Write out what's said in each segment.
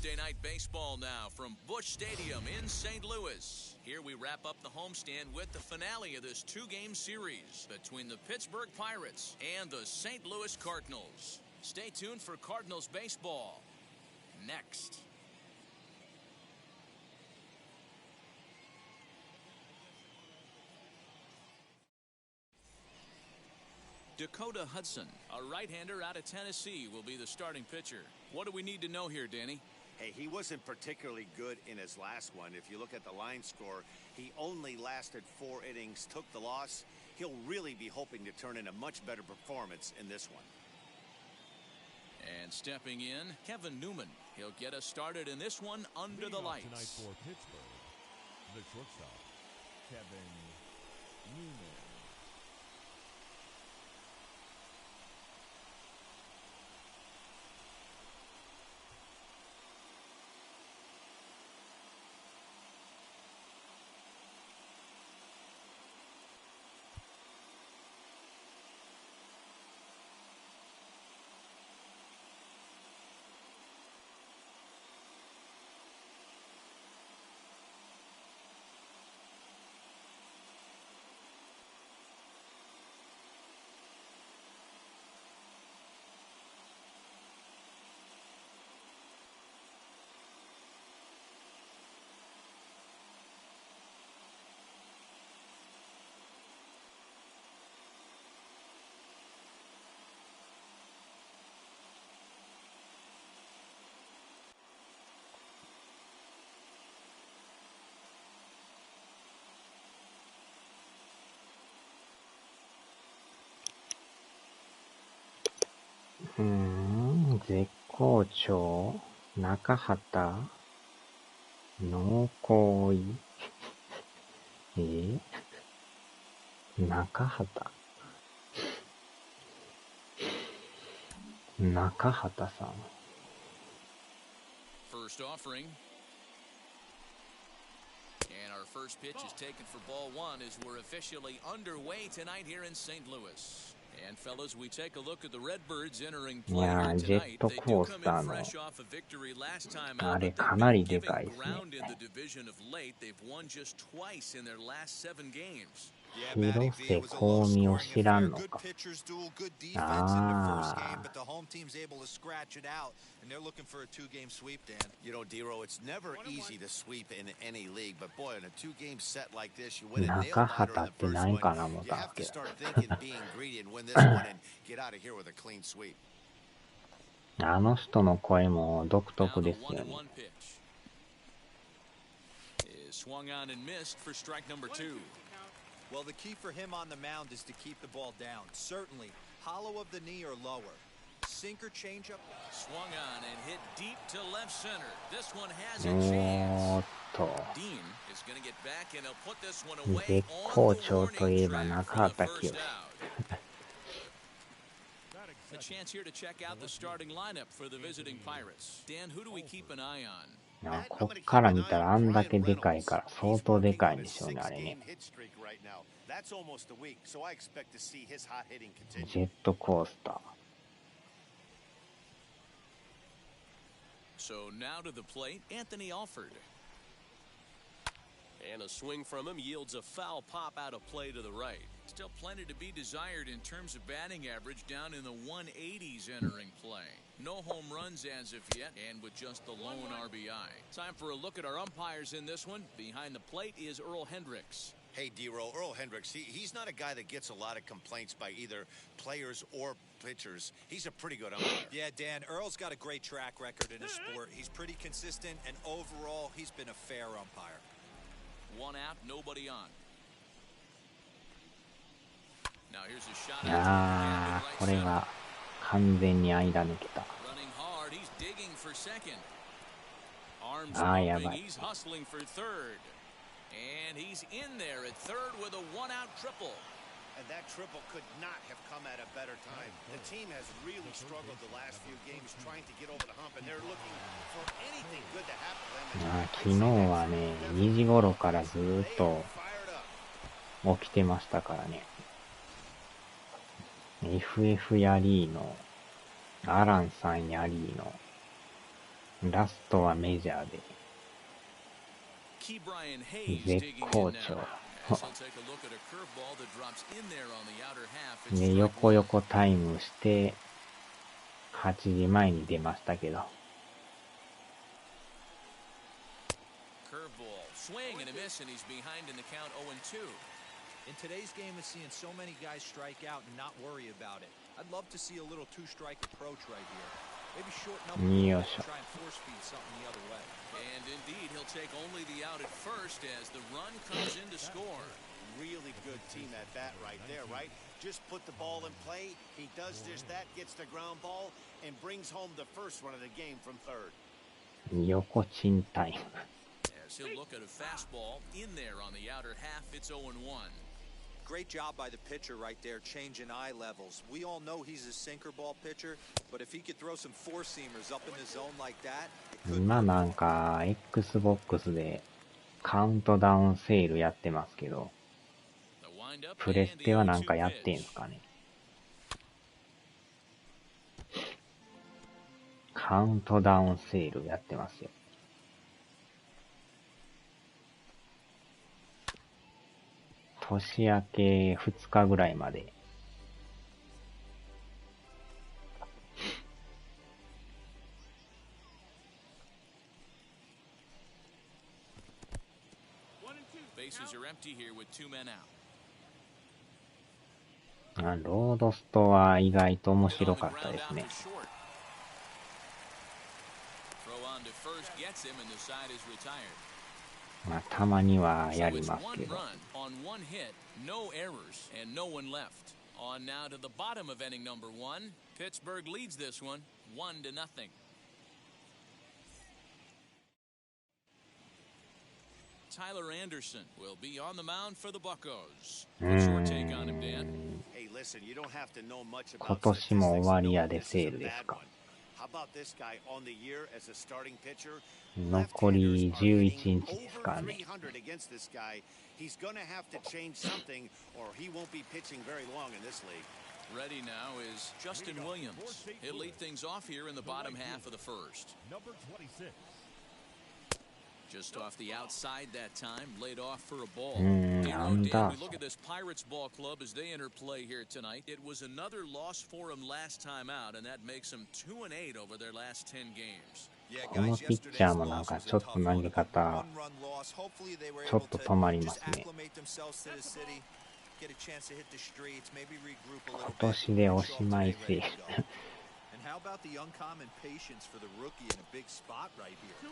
Thursday night baseball now from Busch Stadium in St. Louis. Here we wrap up the homestand with the finale of this two-game series between the Pittsburgh Pirates and the St. Louis Cardinals. Stay tuned for Cardinals baseball next. Dakota Hudson, a right-hander out of Tennessee, will be the starting pitcher. What do we need to know here, Danny? Hey, he wasn't particularly good in his last one. If you look at the line score, he only lasted 4 innings, took the loss. He'll really be hoping to turn in a much better performance in this one. And stepping in, Kevin Newman. He'll get us started in this one under the lights. Tonight for Pittsburgh, the shortstop, Kevin Newman.絶好調、中畑、濃厚い。中畑さん。First offering. And our first pitch is taken for ball one as we're officially underway tonight here in St. Louis. And fellas, we take a look at the Redbirds entering play here tonight. They do come in fresh off a victory last time out, but they've been giving ground in the division of late. They've won just twice in their last 7 games. 広瀬香美を知らんのか。中畑って何かな思ったんですけど。あの人の声も独特ですよね。Well, the key for him on the mound is to keep the ball down. Certainly, hollow of the knee or lower. Sinker changeup. Swung on and hit deep to left center. This one has a chance. Dean is going to get back and he'll put this one away. 絶好調といえば中畑清。A chance here to check out the starting lineup for the visiting Pirates. Dan, who do we keep an eye on? こっから見たらあんだけでかいから相当でかいんでしょうね、あれね。ジェットコースター。So now to the plate, Anthony Alford. And a swing from him yields a foul pop out of play to the right. Still plenty to be desired in terms of batting average down in the 180s entering play. No home runs as of yet, and with just the lone RBI. Time for a look at our umpires in this one. Behind the plate is Earl Hendricks. Hey, D-Roll, Earl Hendricks, he's not a guy that gets a lot of complaints by either players or pitchers. He's a pretty good umpire. Yeah, Dan, Earl's got a great track record in his sport. He's pretty consistent, and overall, he's been a fair umpire. One out, nobody on. Now here's a shot. これが完全に間抜けた。Running hard, he's digging for second. Arms open, he's hustling for third. And he's in there at third with a one-out triple. And that triple could not have come at a better time. The team has really struggled the last few games trying to get over the hump, and they're looking for anything good to happen to them. 昨日はね、2時頃からずーっと起きてましたからね。FF やりーの、アランさんやりーの、ラストはメジャーで Ke'Bryan Hayes 絶 digging 好 in 調 now. As he'll take a look at a curveball that drops in there on the outer half. It's で strike 横 one. 横タイムして8時前に出ましたけど Curveball, swing and a miss, and he's behind in the count 0-2. In today's game of seeing so many guys strike out and not worry about it, I'd love to see a little two-strike approach right here. Maybe shorten up a little bit and try and force feed something the other way. And indeed, he'll take only the out at first as the run comes in to score. Really good team at bat right there, right? Just put the ball in play. He does just that, gets the ground ball, and brings home the first run of the game from third. 横チンタイム As he'll look at a fastball in there on the outer half, it's 0-1. Great job by the pitcher right there, changing eye levels. We all know he's a sinker ball pitcher, but if he could throw some four-seamers up in the zone like that, it could 今なんか Xbox でカウントダウンセールやってますけど The windup プレス and the テはなん 0-2 かやってん pitch. すかねカウントダウンセールやってますよ年明け2日ぐらいまで Bases are empty here with 2 men out. ロードストは意外と面白かったですね Throw on to first gets him and the side is retired. まあたまには So やり it's ます one けど run on one hit, no errors, and no one left. On now to the bottom of inning number 1. Pittsburgh leads this one 1-0. Tyler Anderson will be on the mound for the Buccos. What's your take on him, Dan? Hey, listen, you don't have to know much 今 about 年も終 statistics わ to り know や that で this セ is ー a ルです bad か one. How about this guy on the year as a starting pitcher? 残り Left-handers are 11 hitting 日です over からね 300 against this guy. He's going to have to change something, or he won't be pitching very long in this league. Ready now is Justin Williams. He'll lead things off here in the bottom half of the first. Number 26. Just off the outside that time, laid off for a ball. う You ん know, アン Dan, ダ we ーソ look ン at this Pirates ball club as they enter play here tonight. It was another loss for them last time out, and that makes them 2-8 over their last 10 games. Yeah, この guys, ピッチャー yesterday's もなん loss か was ちょ a っと tough 投 one. げ A 方 one-run loss. Hopefully they were ちょ able っと to 止まりま just すね acclimate themselves to the city, get a chance to hit the streets, maybe regroup a 今 little bit. 年でおしまいセール And how about the uncommon patience for the rookie in a big spot right here?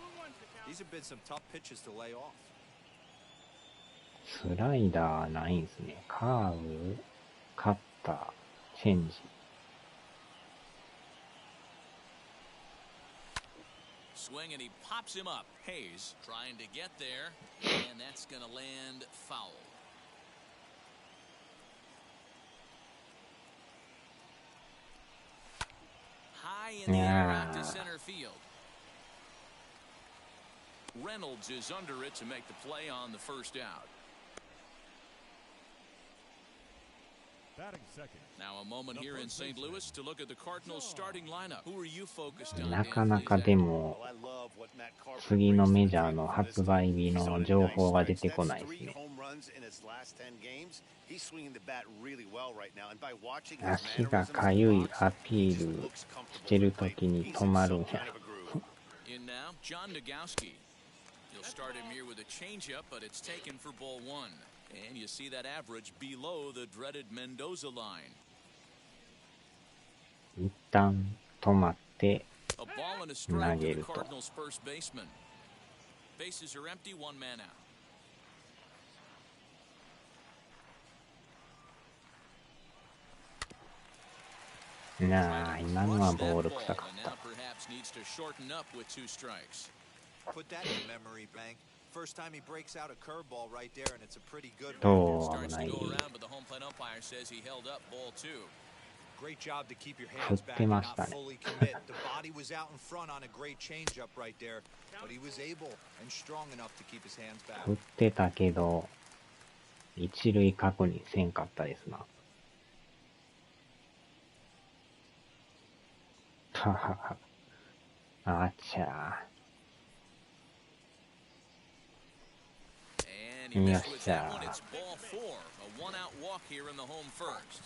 These have been some tough pitches to lay off. スライダーないんですねカーブカッターチェンジ Swing and he pops him up. Hayes trying to get there, and that's going to land foul. High in the air out to center field. Reynolds is under it to make the play on the first out. Batting second. Now a moment here in St. Louis to look at the Cardinals starting lineup. Who are you focused on? なかなかでも Well, I love what Matt Carpenter 次の brings to メ the ジャー table の for this 発売 team. 日 He's の on 情 nine 報が出 strikes. てこ That's ないです three ね home runs in his last 10 games. He's swinging the bat really well right now, and by watching his 足が mannerisms か in the ゆい box, アピ he ー just ル looks し comfortable て at る the plate. 時に He's 止 in まるん some や kind of a groove. In now, John Nagowski. He'll start him here with a changeup, but it's taken for ball 1. And you see that average below the dreaded Mendoza line. 一旦止まって A ball and a strike to the 投げると Cardinals first baseman. Bases are empty, one man out. なあ今のはボール臭かっ And た now perhaps needs to shorten up with 2 strikes. Put that in the memory bank. First time he breaks out a curveball right there, and it's a pretty good one. と Starts 危な to い go around, but the home plate umpire says he held up ball 2. Great job to keep your hands back 振って and ま not したね fully commit. The body was out in front on a great changeup right there, but he was able and strong enough to keep his hands back. 振ってたけど一塁確認せんかったですなはははあちゃー And he missed with that one. It's ball four. A one-out walk here in the home first.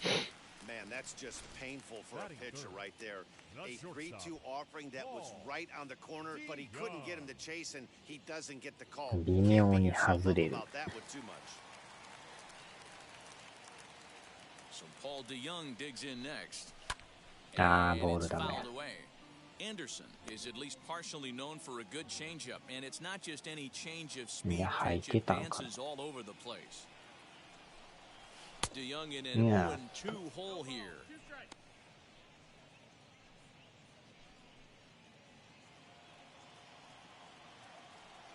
Man, that's just painful for a pitcher right there. A 3-2 offering that was right on the corner, but he couldn't get him to chase, and he doesn't get the call. 微妙に Can't 外 beat れる。 yourself up about that one too much. So Paul DeYoung digs in next. あー、 And ボー it's ルダメ。 fouled away. Anderson is at least partially known for a good changeup, and it's not just any change of speed. いや、入ってたんかな。 Advances all over the place. DeYoung in an 0-2 hole here.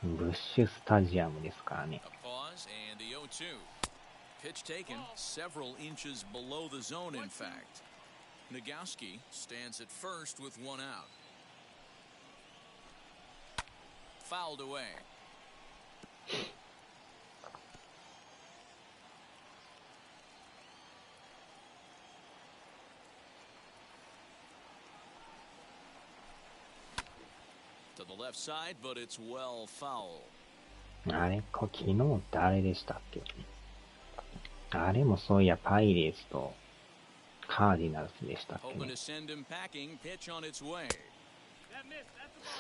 ブッシュスタジアムですからね。 A pause and the 0-2. Pitch taken several inches below the zone, in fact. Nagowski stands at first with one out. Fouled away. To the left side, but it's well foul. あれ昨日ってあれでしたっけ？あれもそういやパイレーツとカーディナルスでしたっけ Hoping ね。 to send him packing. Pitch on its way.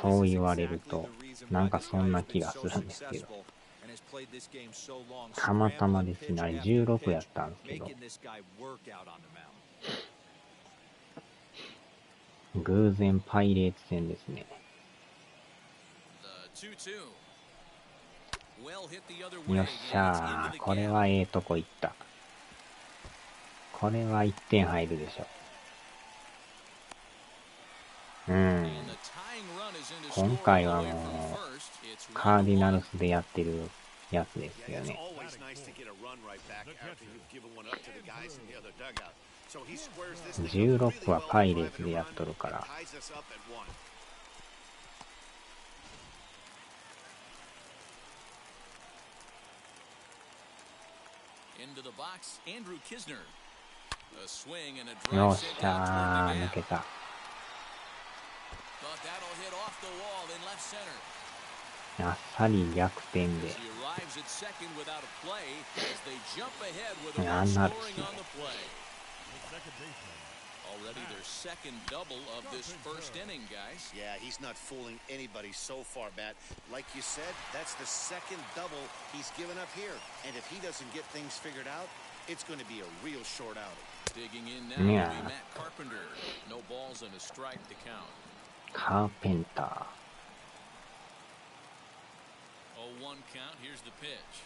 そう言われるとなんかそんな気がするんですけど。たまたまですね、あれ16やったんですけど。偶然パイレーツ戦ですね。よっしゃー、これはええとこ行った。これは1点入るでしょ。今回はカーディナルスでやってるやつですよね。16はパイレーツでやっとるから。よっしゃー、抜けた。あっさり逆転で。なんなるしね。Already their second double of this first inning, guys. Yeah, he's not fooling anybody so far, Matt. Like you said, that's the second double he's given up here. And if he doesn't get things figured out, it's going to be a real short outing. Digging in now will be Matt Carpenter. No balls and a strike to count. カーペンター。 0-1 count. Here's the pitch.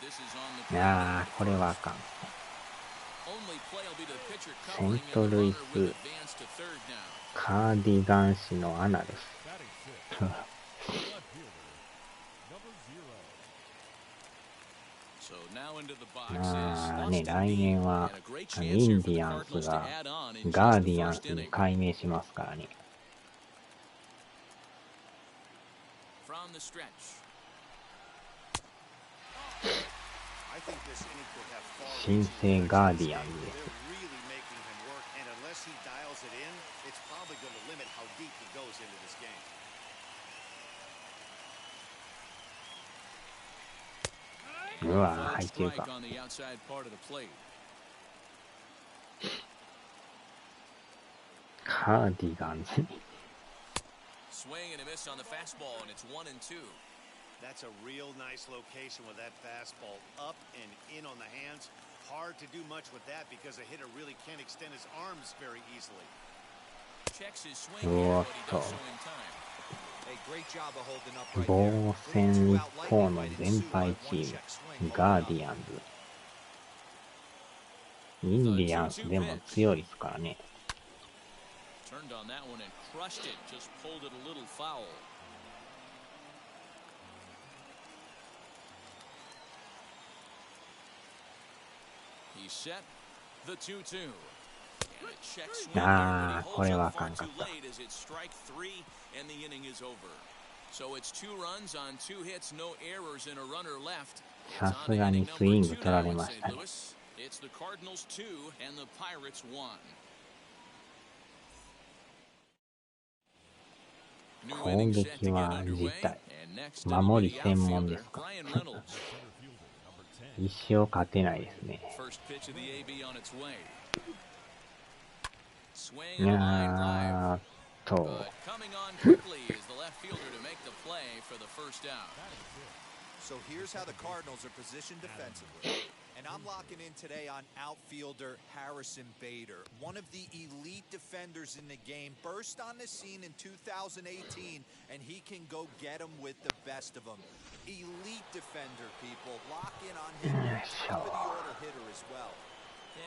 This is on the いやー、これはあかん。 only play will be to the pitcher セン covering ト and the ルイ runner ス with advance to third now. カーディガン氏のアナルス。So now into the box まあ is ね、 Austin 来年は and a great イ chance ン here デ for the ィアンス Cardinals to が add on in ガー just デ the ィアン first スに inning. 改名しますからね。 From the stretch. I think this inning could have far 新生ガーディアンズです。 They're really making him work, and unless he dials it in, it's probably going to limit how deep he goes into this game. うわー、入ってるか。 On the outside part of the plate. カーディガンズに。 Swing and a miss on the fastball, and it's 1-2. That's a real nice location with that fastball up and in on the hands. Hard to do much with that because a hitter really can't extend his arms very easily. Checks his swing here, but he does so in time. 防戦一方の全敗チーム、ガーディアンズ。インディアンスでも強いですからね。 Turned on that one and crushed it. Just pulled it a little foul. He set the 2-2. And a check swing there, but he holds up far too late as it's strike three and the inning is over. So it's 2 runs on 2 hits, no errors and a runner left. さすがにスイング取られましたね。It's the Cardinals 2 and the Pirates 1. 攻撃は自体、守り専門ですか。一生勝てないですね。いやーっと。So here's how the Cardinals are positioned defensively. And I'm locking in today on outfielder Harrison Bader, one of the elite defenders in the game, burst on the scene in 2018, and he can go get them with the best of them. Elite defender, people. Lock in on him. Top of the order hitter as well.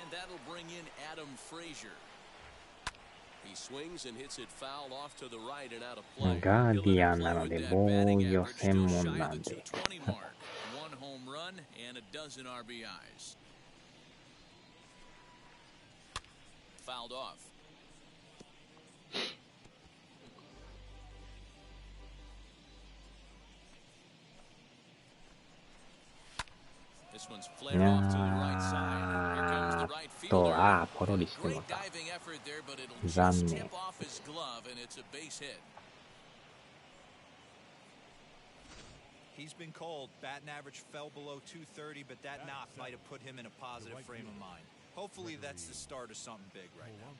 And that'll bring in Adam Frazier. He swings and hits it foul off to the right and out of play. ガーディアンなので防御専門なんで。One home run and a dozen RBIs. Fouled off. This one's flared off to the right side. Here comes the right fielder. ポロリしてもた。 Diving effort there, but it'll 残 just 念。 tip off his glove and it's a base hit. He's been cold. Batting average fell below 230, but that knock might have put him in a positive frame of mind. Hopefully that's the start of something big right now.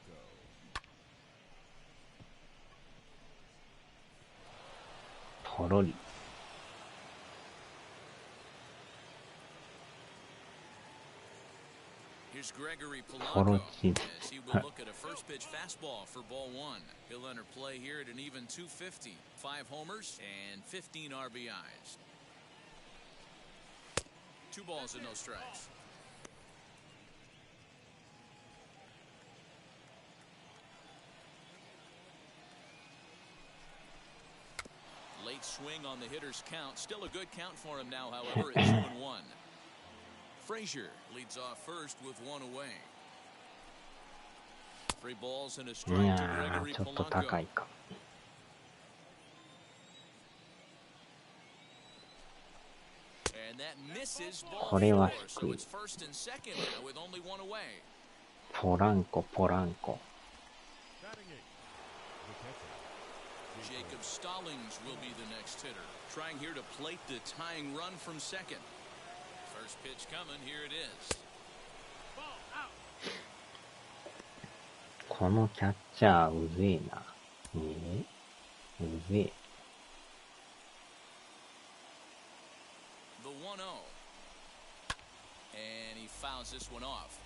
ポロリ。Here's Gregory ポ Polanco ロチ。 as he will look at a first pitch fastball for ball one. He'll enter play here at an even 250. 5 homers and 15 RBIs. 2 balls and no strikes. Late swing on the hitter's count. Still a good count for him now, however, at 2-1. Frazier leads off first with 1 away. 3 balls and a い strike や to ー、 Gregory ちょっと高 Polanco. いか。And that misses ball これは 4, 低 so い。 it's first and second now with only 1 away. ポランコ。 Jacob Stallings will be the next hitter, trying here to plate the tying run from second. First pitch coming, here it is. このキャッチャーうぜえな。うぜえ。The 1-0. And he fouls this one off.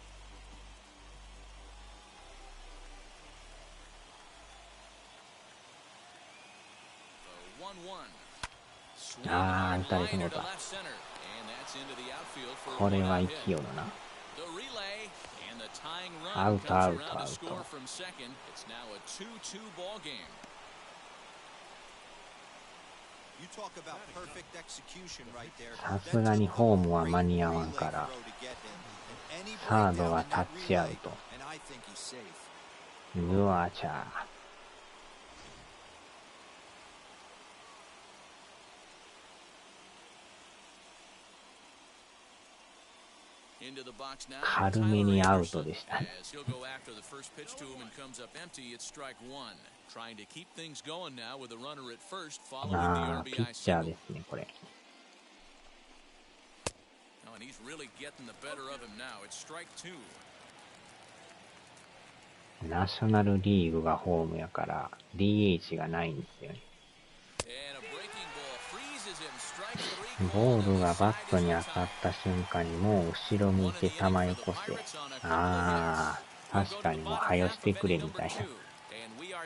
The 1-1. Swing on a liner to left center. And that's into the outfield for a これは one-out 生 hit. きよるな。 The relay and the tying Out, run comes out, around to out. score from second. It's now a 2-2 ball game. You talk about perfect execution right there. さすがにホームは間に合わんから、サードがタッチアウト。And I think he's safe. うわちゃInto the box now. 軽めにアウトでしたね。 As he'll go after the first pitch to him and comes up empty, it's strike 1. Trying to keep things going now with a runner at first, following あ the ー、ピ RBI ッチャー single. ですね、これ。 Oh, and he's really getting the better of him now. It's strike 2. ナショナルリーグがホームやから、DH がないんですよね。 And a breaking ball freezes him. Strike 3. ボールがバットに当たった瞬間にもう後ろ向いて球よこせ。あー、確かにもう早してくれみたいな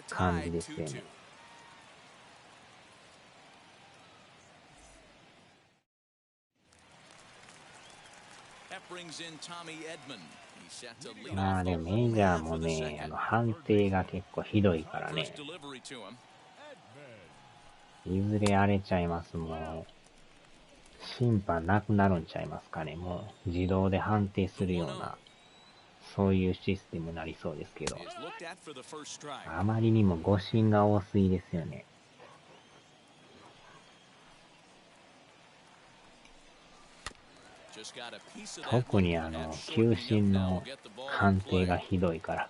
感じですよね。まあでもメジャーもね、判定が結構ひどいからね。いずれ荒れちゃいます。もう、審判なくなるんちゃいますかね。もう自動で判定するような、そういうシステムになりそうですけど。あまりにも誤審が多すぎですよね。Just got a piece of that 特 one に and 球 shortening 審 up の now. Get the ball 判 in 定が play. ひどいから。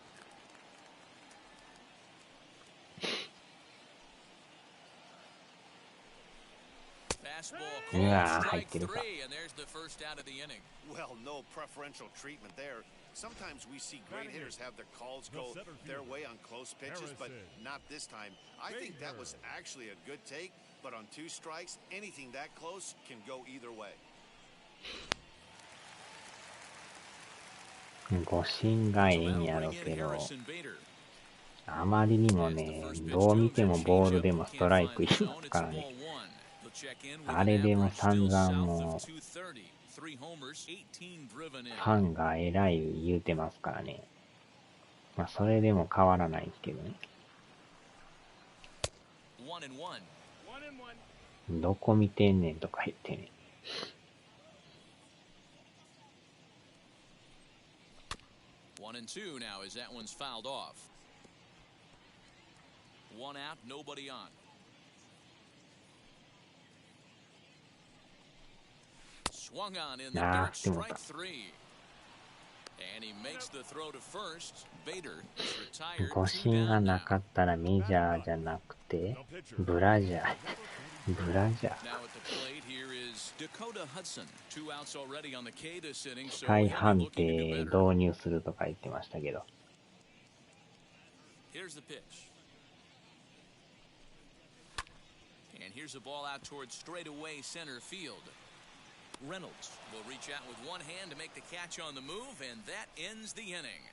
Fastball うわ called ー、入っ strike てるか。 three, and there's the first out of the inning. Well, no preferential treatment there. Sometimes we see great hitters have their calls go their way on close pitches, but not this time. I think that was actually a good take, but on 2 strikes, anything that close can go either way. 誤審がええ So ん that'll やろ bring in けど、 Harrison Bader. あまりにもね、どう見てもボールでもストライクいきますからね。あれでも散々もう、ファンが偉い言うてますからね。まあ、それでも変わらないですけどね。どこ見てんねんとか言ってね。1 and 2 now as that one's fouled off. 1 out, nobody on. Swung on in the dirt, strike 3. And he makes the throw to first. Bader is retired. 誤審がなかったらメジャーじゃなくて、ブラジャー。ブラジャー。機械判定導入するとか言ってましたけど。Here's the pitch. And here's a ball out towards straightaway center field. Reynolds will reach out with one hand to make the catch on the move, and that ends the inning.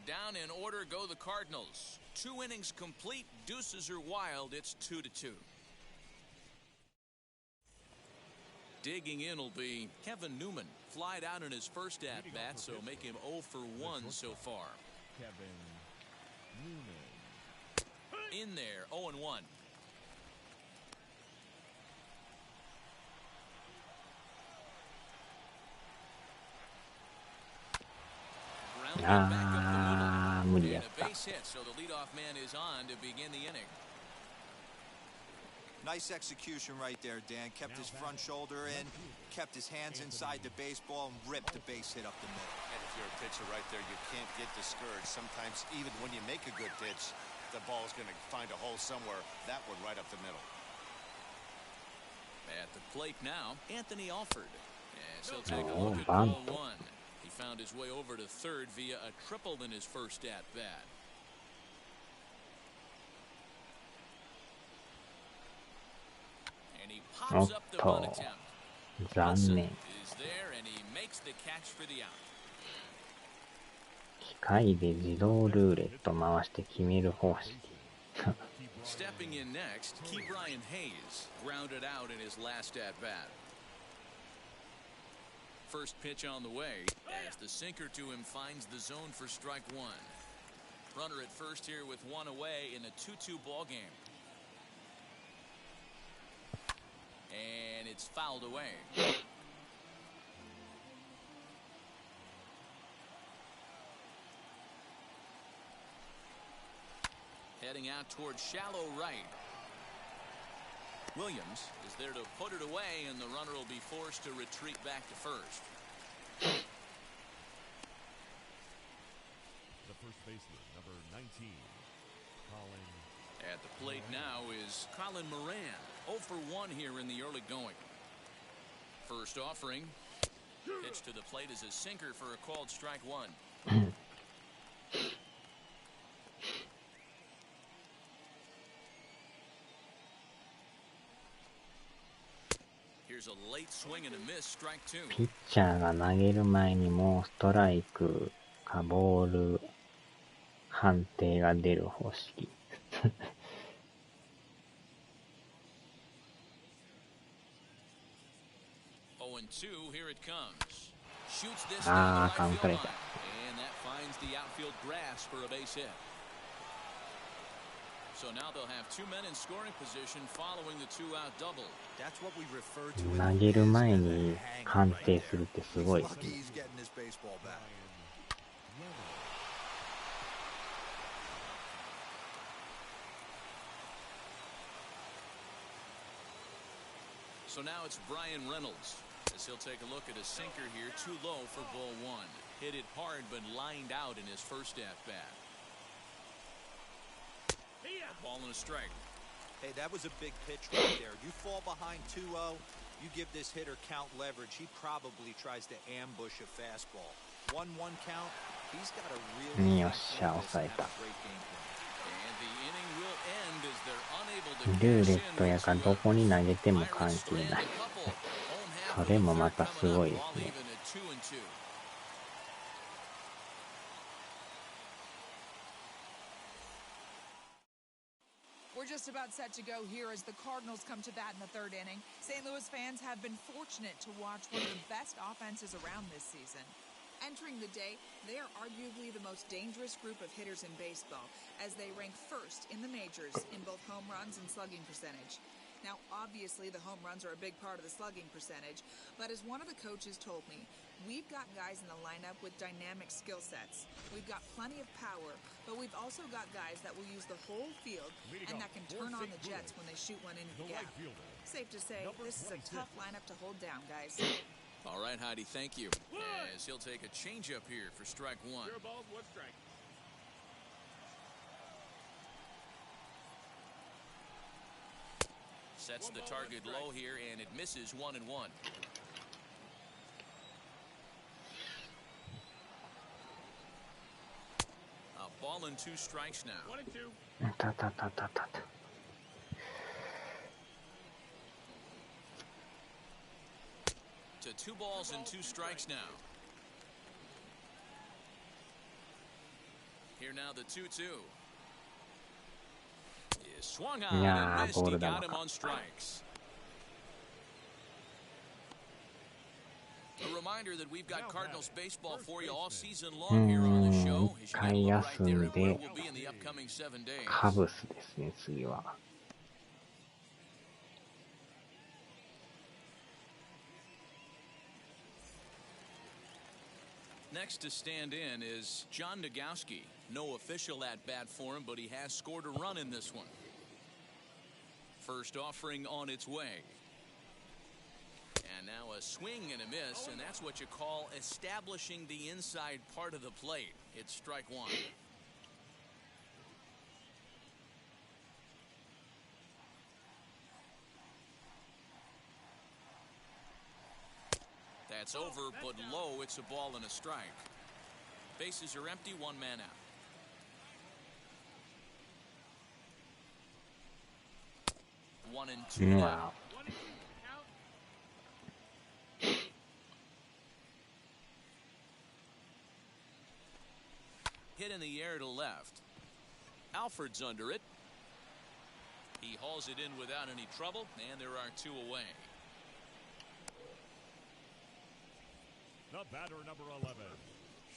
Down in order go the Cardinals. 2 innings complete. Deuces are wild. It's 2-2. Digging in will be Kevin Newman. Flied out in his first at-bat, so make him 0 for 1 so far. Kevin Newman. In there, 0 and 1. Ah, 無理やった。 Nice execution right there, Dan. Kept his front shoulder in, kept his hands inside the baseball, and ripped the base hit up the middle. And if you're a pitcher right there, you can't get discouraged. Sometimes even when you make a good pitch, the ball's going to find a hole somewhere. That one right up the middle. At the plate now, Anthony Alford. As he'll take a look at ball 1. He found his way over to third via a triple in his first at-bat. And he pops up the bunt attempt. 残念。 Is there and he makes the catch for the out. 機械で自動ルーレット回して決める方式。Stepping in next, Ke'Bryan Hayes grounded out in his last at-bat. First pitch on the way as the sinker to him finds the zone for strike 1. Runner at first here with 1 away in a 2-2 ball game. And it's fouled away. Heading out towards shallow right. Williams is there to put it away, and the runner will be forced to retreat back to first. The first baseman, number 19, Colin. At the plate now is Colin Moran. 0 for 1 here in the early going. First offering. Pitch to the plate is a sinker for a called strike 1. Here's a late swing and a miss, strike 2. ピッチャーが投げる前にもうストライクかボール判定が出る方式。ああ、カウントれた。So now they'll have 2 men in scoring position following the 2-out double. That's what we refer to 投げる前に判定するってすごいですね。 He's getting his baseball back. So now it's Brian Reynolds. As he'll take a look at a sinker here, too low for ball one. Hit it hard, but lined out in his first at-bat. Ball and a strike. Hey, that was a big pitch right there. You fall behind 2-0, you give this hitter count leverage. He probably tries to ambush a fastball. 1-1 count. He's got a reallyよっしゃ、抑えた。 And the inning will end as they're unable to ルー cash レ in ットやからどこに投げても関係ない。それもまたすごいですね。We're just about set to go here as the Cardinals come to bat in the third inning. St. Louis fans have been fortunate to watch one of the best offenses around this season. Entering the day, they are arguably the most dangerous group of hitters in baseball, as they rank first in the majors in both home runs and slugging percentage. Now, obviously, the home runs are a big part of the slugging percentage, but as one of the coaches told me, we've got guys in the lineup with dynamic skill sets. We've got plenty of power, but we've also got guys that will use the whole field and that can turn on the jets when they shoot one into the gap. Safe to say, this is a tough lineup to hold down, guys. All right, Heidi, thank you. As he'll take a changeup here for strike one. Zero balls, one strike. Sets the target low here, and it misses 1-1. A ball and 2 strikes now. 1-2. たたたたたた。To 2 balls and 2 strikes now. Here now the 2-2. Is swung on and missed. He got him on strikes. A reminder that we've got Cardinals baseball for you all season long here on the show. As you get a look right there at where we'll be in the upcoming 7 days. カブスですね、次は。Next to stand in is John Nagowski. No official at-bat for him, but he has scored a run in this one. First offering on its way. And now a swing and a miss, and that's what you call establishing the inside part of the plate. It's strike one. That's over, but low. It's a ball and a strike. Bases are empty, 1 man out. One and two. Wow. Hit in the air to left. Alford's under it. He hauls it in without any trouble, and there are 2 away. The batter, number 11,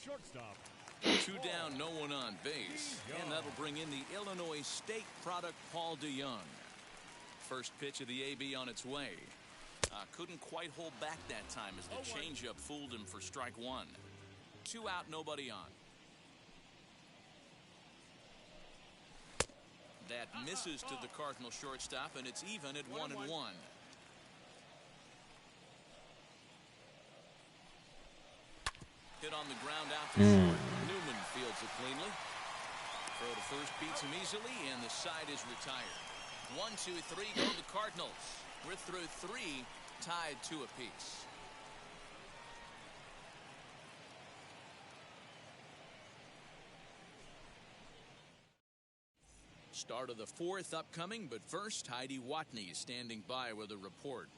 shortstop. 2 down, no one on base. And that'll bring in the Illinois State product, Paul DeYoung. First pitch of the AB on its way. Couldn't quite hold back that time as the changeup fooled him for strike one. 2 out, nobody on. That misses to the Cardinal shortstop, and it's even at 1-1. Hit on the ground out to short. Newman fields it cleanly. Throw to first beats him easily, and the side is retired. 1, 2, 3 go the Cardinals. We're through 3, tied 2 apiece. Start of the 4th upcoming, but first, Heidi Watney standing by with a report.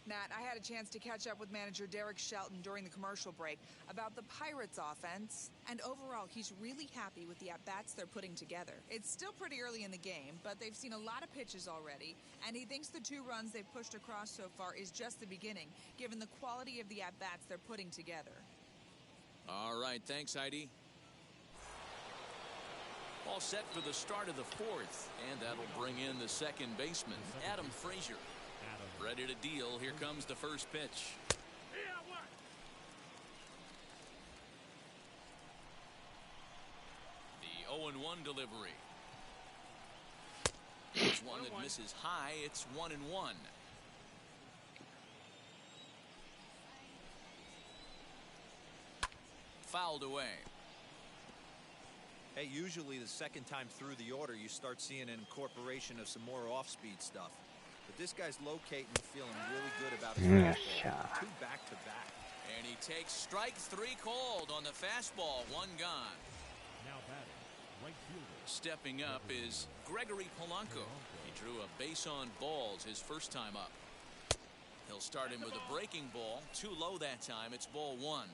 Matt, I had a chance to catch up with manager Derek Shelton during the commercial break about the Pirates offense, and overall he's really happy with the at-bats they're putting together. It's still pretty early in the game, but they've seen a lot of pitches already, and he thinks the 2 runs they've pushed across so far is just the beginning, given the quality of the at-bats they're putting together. All right, thanks, Heidi. All set for the start of the 4th, and that'll bring in the second baseman, Adam Frazier. Ready to deal. Here comes the first pitch. The 0-1 delivery. It's one that misses high. It's 1-1. fouled away. Hey, usually the second time through the order, you start seeing an incorporation of some more off-speed stuff. But this guy's locating and feeling really good about his fastball. 2 back-to-back. And he takes strike 3 called on the fastball. 1 gone. Now batting, right fielder. Stepping up is Gregory Polanco. He drew a base on balls his first time up. He'll start him with a breaking ball. Too low that time. It's ball 1.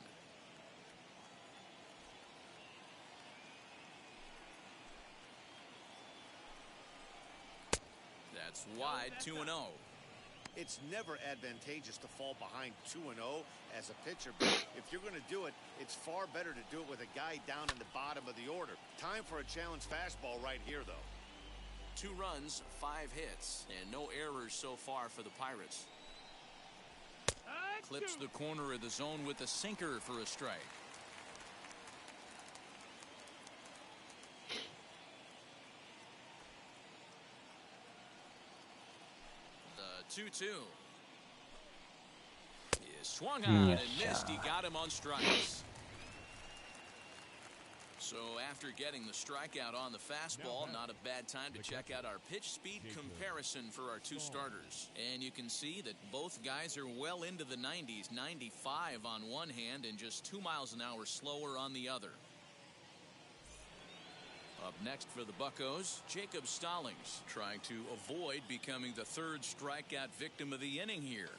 That's wide. 2-0. It's never advantageous to fall behind 2-0 as a pitcher, but if you're going to do it, it's far better to do it with a guy down in the bottom of the order. Time for a challenge fastball right here, though. 2 runs, 5 hits, and no errors so far for the Pirates. Clips the corner of the zone with a sinker for a strike. The 2-2. He swung on and missed. He got him on strikes. So after getting the strikeout on the fastball, not a bad time to check out our pitch speed comparison for our 2 starters. And you can see that both guys are well into the 90s, 95 on one hand and just 2 miles an hour slower on the other. Up next for the Buccos, Jacob Stallings, trying to avoid becoming the 3rd strikeout victim of the inning here.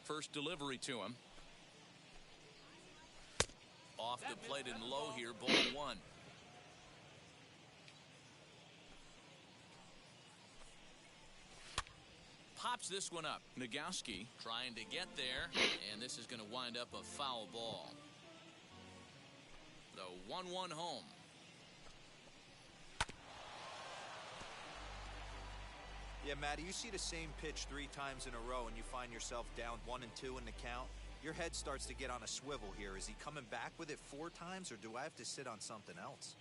First delivery to him. Off the plate and low here, ball 1. Pops this one up. Nagowski trying to get there, and this is going to wind up a foul ball. The 1-1 home. Yeah, Matty, you see the same pitch 3 times in a row and you find yourself down 1-2 in the count. Your head starts to get on a swivel here. Is he coming back with it 4 times, or do I have to sit on something else?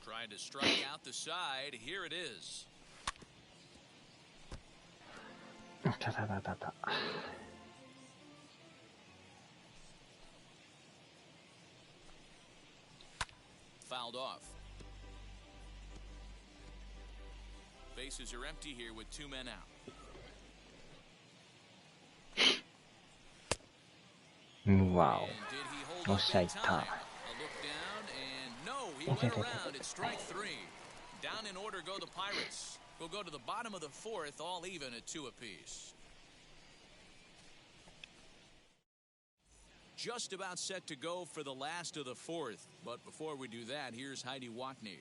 Trying to strike out the side. Here it is. Fouled off. Bases are empty here with 2 men out. Wow. And did he hold up in time? A look down, and no, he went around. It's strike 3. Down in order go the Pirates. We'll go to the bottom of the 4th, all even at 2 apiece. Just about set to go for the last of the 4th. But before we do that, here's Heidi Wackney.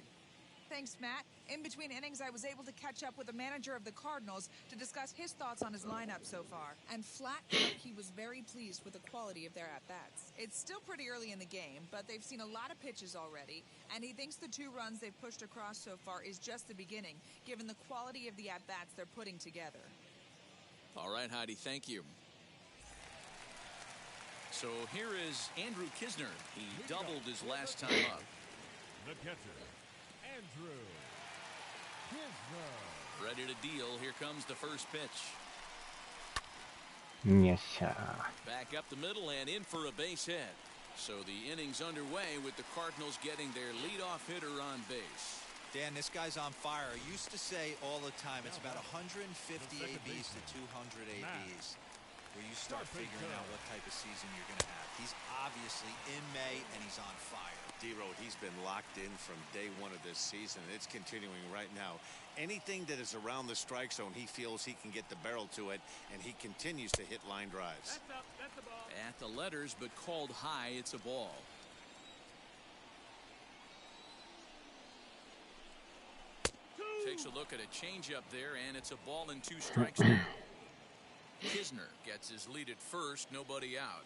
Thanks, Matt. In between innings, I was able to catch up with the manager of the Cardinals to discuss his thoughts on his lineup so far. And flat out, he was very pleased with the quality of their at-bats. It's still pretty early in the game, but they've seen a lot of pitches already, and he thinks the 2 runs they've pushed across so far is just the beginning, given the quality of the at-bats they're putting together. All right, Heidi, thank you. So here is Andrew Kisner. He doubled his last time up. The catcher, Andrew Kisner. Ready to deal. Here comes the first pitch. Back up the middle and in for a base hit. So the inning's underway with the Cardinals getting their leadoff hitter on base. Dan, this guy's on fire. I used to say all the time, it's about 150 ABs to 200 ABs. Where you start figuring out what type of season you're going to have. He's obviously in May, and he's on fire. D-Road, he's been locked in from day 1 of this season. It's continuing right now. Anything that is around the strike zone, he feels he can get the barrel to it, and he continues to hit line drives. That's the ball. At the letters, but called high, it's a ball. Takes a look at a changeup there, and it's a ball and 2 strikes now. Kisner gets his lead at first, nobody out.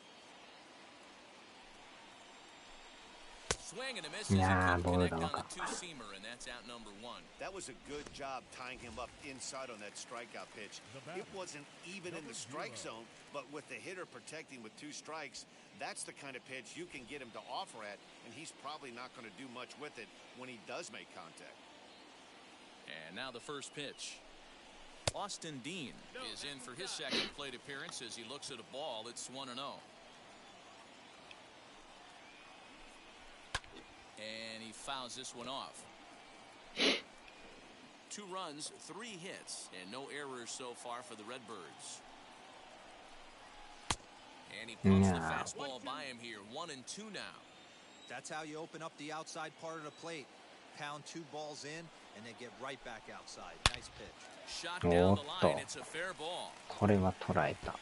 swing and a miss as he couldn't connect on the two-seamer, and that's out number one. That was a good job tying him up inside on that strikeout pitch. It wasn't even in the strike zone, but with the hitter protecting with 2 strikes, that's the kind of pitch you can get him to offer at, and he's probably not going to do much with it when he does make contact. And now the first pitch. Austin Dean is in for his second plate appearance as he looks at a ball. It's 1-0. And he fouls this one off. 2 runs, 3 hits, and no errors so far for the Redbirds. And he pumps the fastball by him here. 1-2 now. That's how you open up the outside part of the plate. Pound 2 balls in, and then get right back outside. Nice pitch. Shot down the line. It's a fair ball. これは捉えた。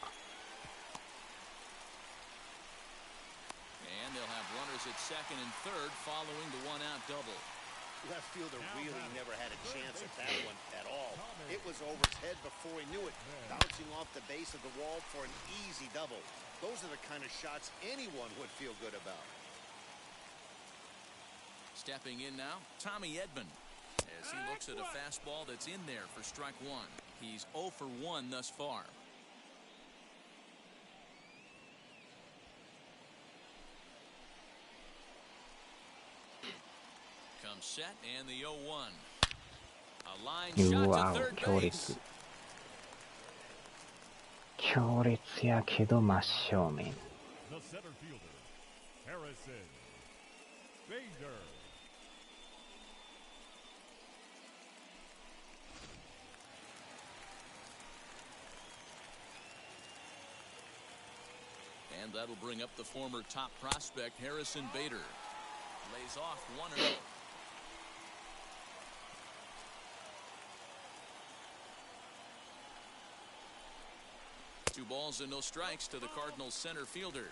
And they'll have runners at second and third following the 1-out double. Left fielder really never had a chance at that one at all. It was over his head before he knew it, bouncing off the base of the wall for an easy double. Those are the kind of shots anyone would feel good about. Stepping in now, Tommy Edman, as he looks at a fastball that's in there for strike 1. He's 0 for 1 thus far. Comes set and the 0-1. A line shot to third base. 強烈やけど真正面。 The center fielder, Harrison Bader. And that'll bring up the former top prospect, Harrison Bader. Lays off 1-0. Two balls and no strikes to the Cardinals center fielder.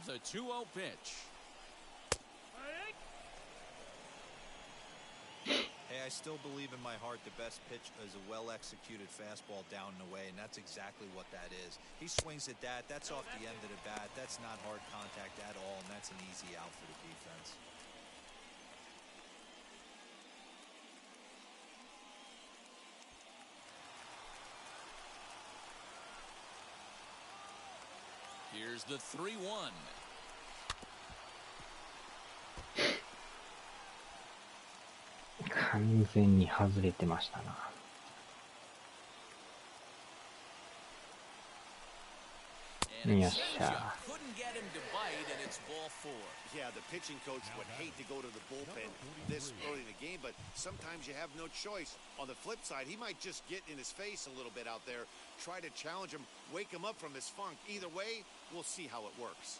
The 2-0 pitch. Hey, I still believe in my heart the best pitch is a well-executed fastball down and away, and that's exactly what that is. He swings at that. That's off the end of the bat. That's not hard contact at all, and that's an easy out for the defense. Here's the 3-1.完全に外れてましたな。よっしゃ。 Yeah, the pitching coach would hate to go to the bullpen this early in the game, but sometimes you have no choice. On the flip side, he might just get in his face a little bit out there, try to challenge him, wake him up from his funk. Either way, we'll see how it works.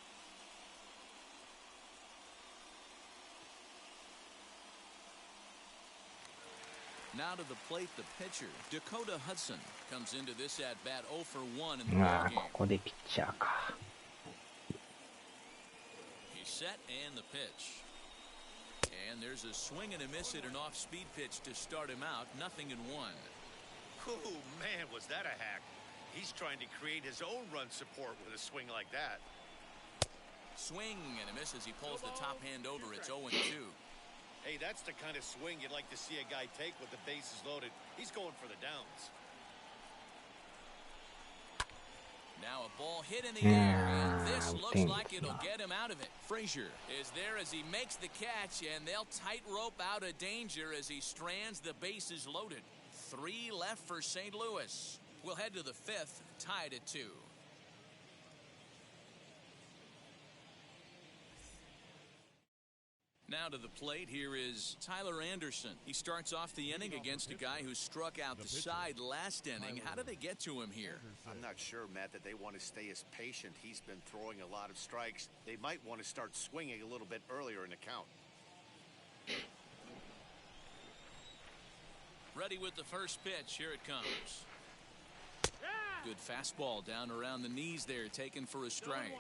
Now to the plate, the pitcher, Dakota Hudson, comes into this at-bat 0 for 1 in the ball game. ここでピッチャーか。 He's set and the pitch. And there's a swing and a miss at an off-speed pitch to start him out. 0-1. Oh, man, was that a hack. He's trying to create his own run support with a swing like that. Swing and a miss as he pulls the top hand over. It's 0-2. Hey, that's the kind of swing you'd like to see a guy take with the bases loaded. He's going for the downs. Now a ball hit in the air, and this looks like it'll get him out of it. Frazier is there as he makes the catch, and they'll tightrope out of danger as he strands the bases loaded. 3 left for St. Louis. We'll head to the 5th, tied at 2. Now to the plate, here is Tyler Anderson. He starts off the inning against a guy who struck out the side last inning. How do they get to him here? I'm not sure, Matt, that they want to stay as patient. He's been throwing a lot of strikes. They might want to start swinging a little bit earlier in the count. Ready with the first pitch. Here it comes. Good fastball down around the knees there, taken for a strike.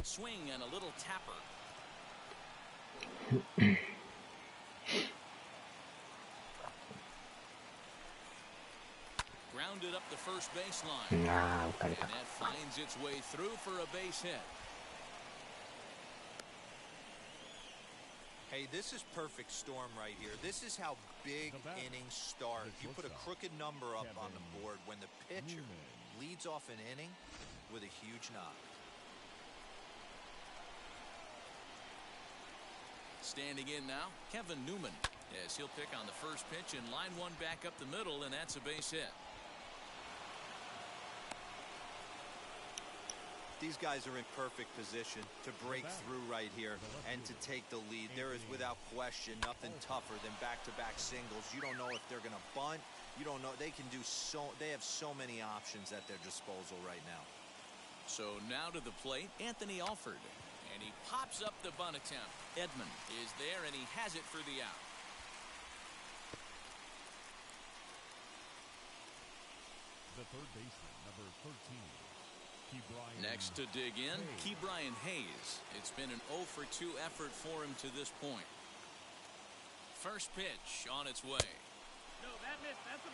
Swing and a little tapper. Grounded up the first baseline. And that finds its way through for a base hit. Hey, this is perfect storm right here. This is how big innings start. You put a crooked number up on the board when the pitcher leads off an inning with a huge knock. Standing in now, Kevin Newman, as he'll pick on the first pitch and line one back up the middle, and that's a base hit. These guys are in perfect position to break through right here and to take the lead. There is without question nothing tougher than back-to-back singles. You don't know if they're going to bunt. You don't know. They have so many options at their disposal right now. So now to the plate, Anthony Alford. And he pops up the bunt attempt. Edman is there, and he has it for the out. The third baseman, number 13. Next to dig in, Ke'Bryan Hayes. It's been an 0 for 2 effort for him to this point. First pitch on its way.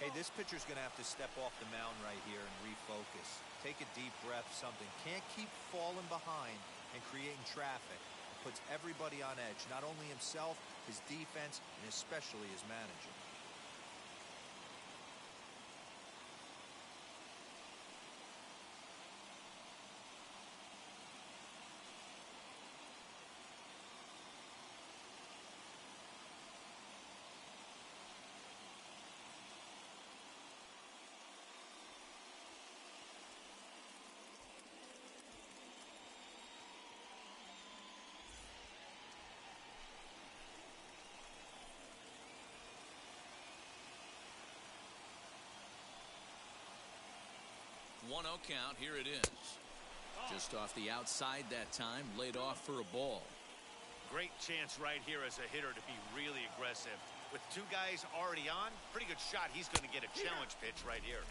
Hey, this pitcher's going to have to step off the mound right here and refocus. Take a deep breath, something. Can't keep falling behind and creating traffic. It puts everybody on edge, not only himself, his defense, and especially his manager. One 0 count. Here it is. Just off the outside that time, laid off for a ball. Great chance right here as a hitter to be really aggressive. With two guys already on, pretty good shot. He's going to get a challenge pitch right here.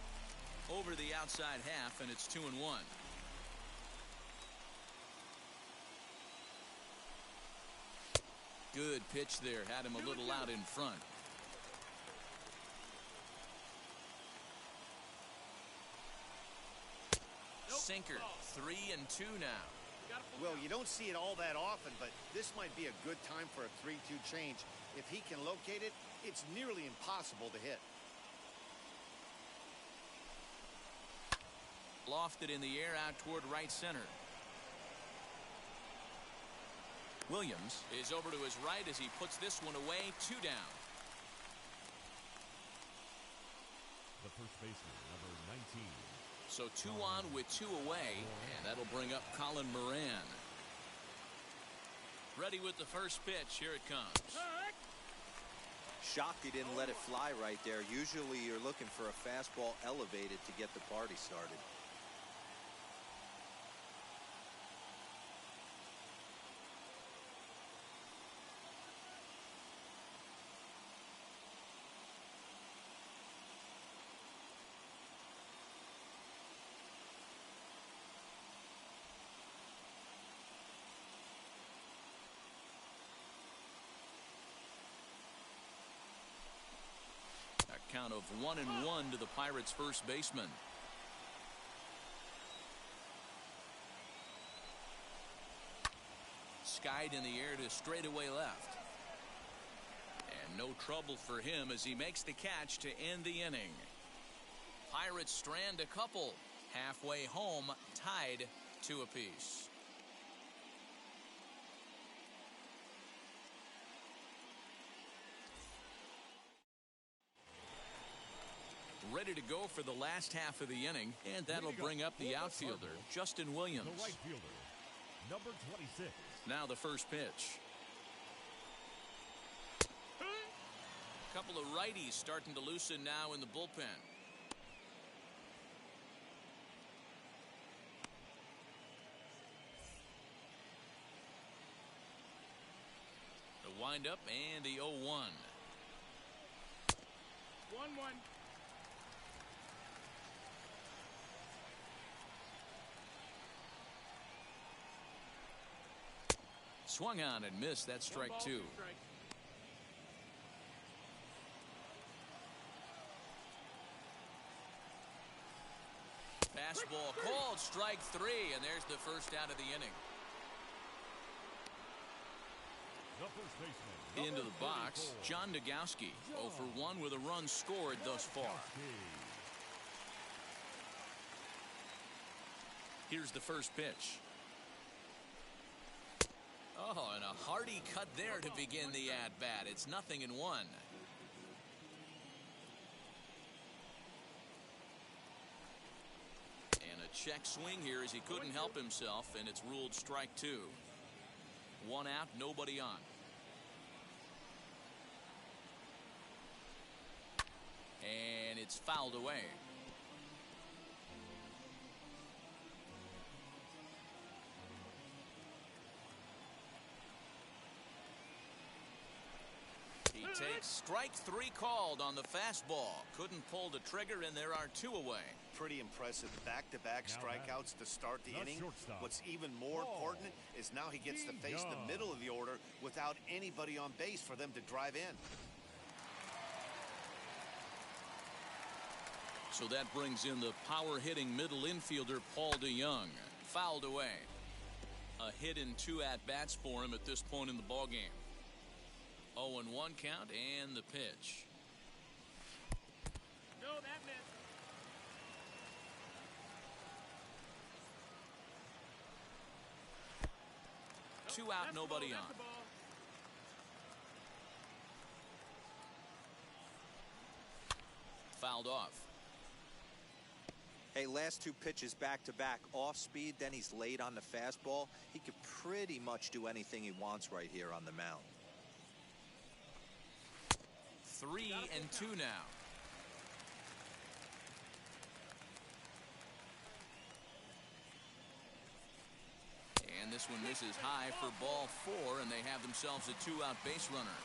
Over the outside half, and it's 2-1. Good pitch there. Had him a little out in front. Sinker. 3-2 now. Well, you don't see it all that often, but this might be a good time for a 3-2 change. If he can locate it, it's nearly impossible to hit. Lofted in the air out toward right center. Williams is over to his right as he puts this one away. 2 down. The first baseman, number 19. So 2 on with 2 away, and that'll bring up Colin Moran. Ready with the first pitch. Here it comes. Shocked he didn't let it fly right there. Usually you're looking for a fastball elevated to get the party started. Count of 1-1 to the Pirates' first baseman. Skied in the air to straightaway left. And no trouble for him as he makes the catch to end the inning. Pirates strand a couple. Halfway home, tied 2 apiece. Ready to go for the last half of the inning, and that'll bring up the outfielder, Justin Williams. The right fielder, number 26. Now the first pitch. A couple of righties starting to loosen now in the bullpen. The windup and the 0-1. 1-1. Swung on and missed. That strike two. Fastball called, strike three, and there's the first out of the inning. Into the box, John Nagowski, 0 for 1 with a run scored thus far. Here's the first pitch. Oh, and a hearty cut there to begin the at-bat. It's 0-1. And a check swing here as he couldn't help himself, and it's ruled strike two. 1 out, nobody on. And it's fouled away. He takes strike three called on the fastball. Couldn't pull the trigger, and there are 2 away. Pretty impressive back-to-back strikeouts to start the inning. What's even more important is now he gets to face the middle of the order without anybody on base for them to drive in. So that brings in the power-hitting middle infielder Paul DeYoung. Fouled away. A hit in 2 at-bats for him at this point in the ballgame. 0-1 count and the pitch. No, that missed. 2 out, nobody on. Fouled off. Hey, last 2 pitches back-to-back off speed, then he's late on the fastball. He could pretty much do anything he wants right here on the mound. 3-2 now. And this one misses high for ball 4, and they have themselves a 2-out base runner.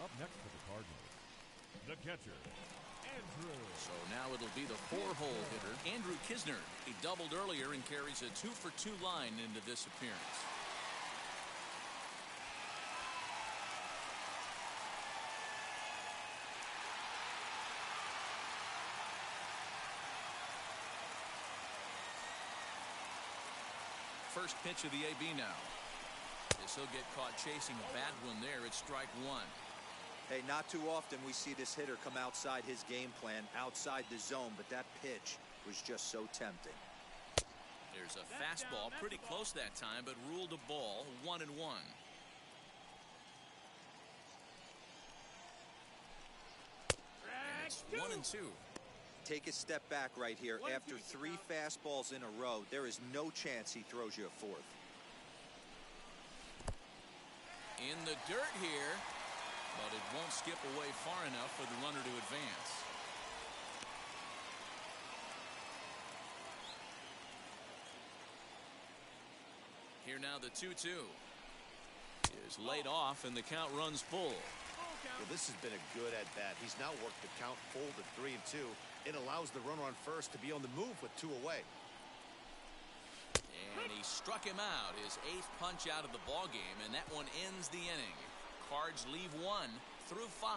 Up next for the Cardinals, the catcher, Andrew. So now it'll be the 4-hole hitter, Andrew Kisner. He doubled earlier and carries a 2-for-2 line into this appearance. First pitch of the AB now. This will get caught chasing a bad one there. It's strike 1. Hey, not too often we see this hitter come outside his game plan, outside the zone, but that pitch was just so tempting. There's a fastball pretty close that time, but ruled a ball. 1-1. And it's 1-2. Take a step back right here. After 3 fastballs in a row, there is no chance he throws you a 4th. In the dirt here, but it won't skip away far enough for the runner to advance. Here now the 2-2 is laid off, and the count runs full. Well, this has been a good at-bat. He's now worked the count full to 3-2. It allows the runner on first to be on the move with 2 away. And he struck him out, his 8th punch out of the ballgame, and that one ends the inning. Cards leave 1 through 5,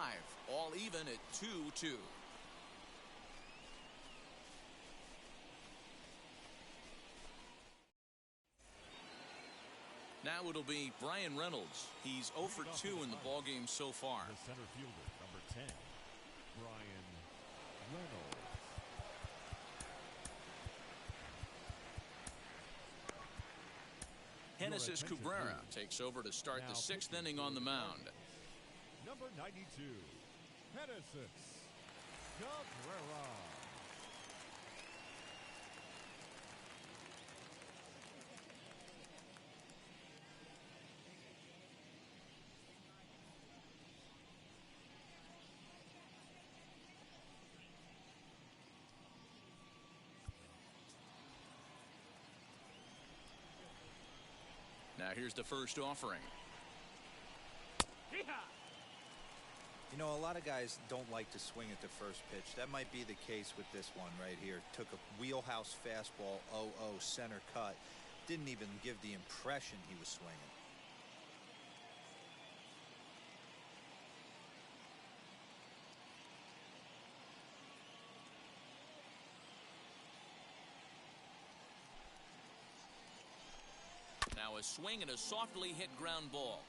all even at 2-2. Now it'll be Brian Reynolds. He's 0 for 2 in the ballgame so far. The center fielder, number 10, Brian Reynolds. Genesis Cabrera takes over to start the 6th inning on the mound. Number 92, Genesis Cabrera. Now here's the first offering. You know, a lot of guys don't like to swing at the first pitch. That might be the case with this one right here. Took a wheelhouse fastball, 0-0 center cut. Didn't even give the impression he was swinging. Now a swing and a softly hit ground ball.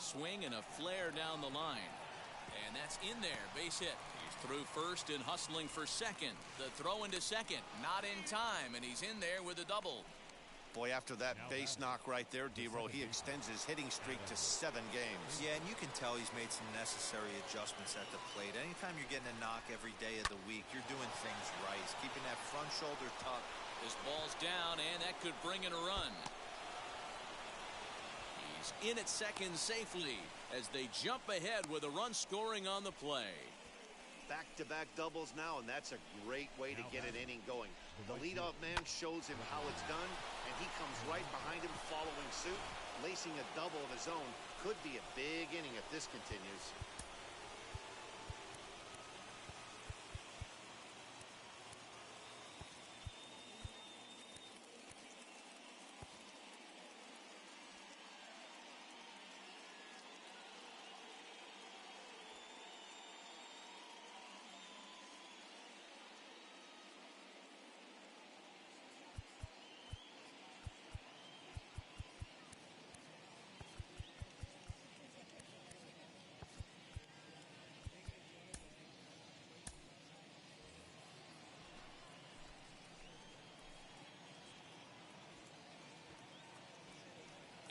Swing and a flare down the line. And that's in there. Base hit. He's through first and hustling for second. The throw into second. Not in time. And he's in there with a double. Boy, after that base knock right there, D-Row, he extends his hitting streak to 7 games. Yeah, and you can tell he's made some necessary adjustments at the plate. Anytime you're getting a knock every day of the week, you're doing things right. He's keeping that front shoulder tucked. This ball's down, and that could bring in a run. He's in at second safely as they jump ahead with a run scoring on the play. Back-to-back doubles now, and that's a great way to get an inning going. The leadoff man shows him how it's done, and he comes right behind him following suit. Lacing a double of his own could be a big inning if this continues.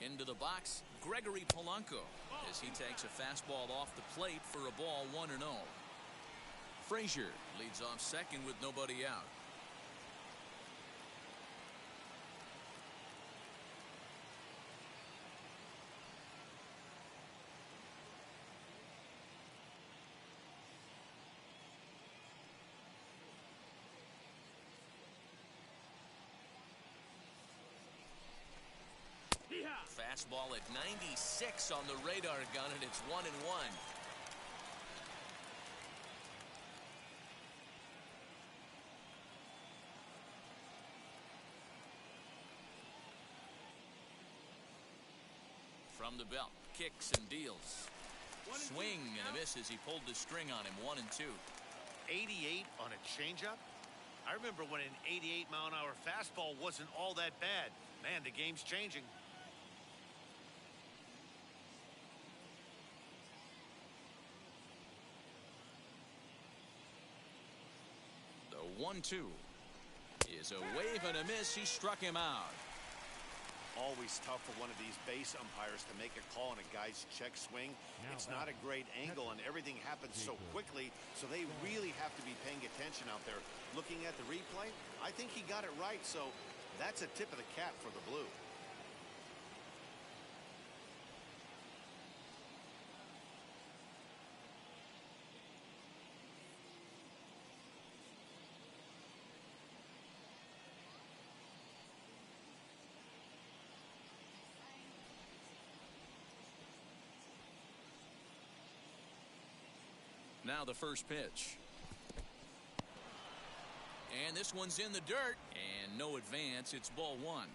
Into the box, Gregory Polanco, as he takes a fastball off the plate for a ball 1-0. Frazier leads off second with nobody out. Fastball at 96 on the radar gun, and it's 1-1. From the belt, kicks and deals. Swing and a miss as he pulled the string on him. 1-2. 88 on a changeup? I remember when an 88-mile-an-hour fastball wasn't all that bad. Man, the game's changing. The 1-2 is a wave and a miss. He struck him out. Always tough for one of these base umpires to make a call on a guy's check swing. It's not a great angle, and everything happens so quickly, so they really have to be paying attention out there. Looking at the replay, I think he got it right, so that's a tip of the cap for the Blue. Now the first pitch. And this one's in the dirt. And no advance. It's ball 1.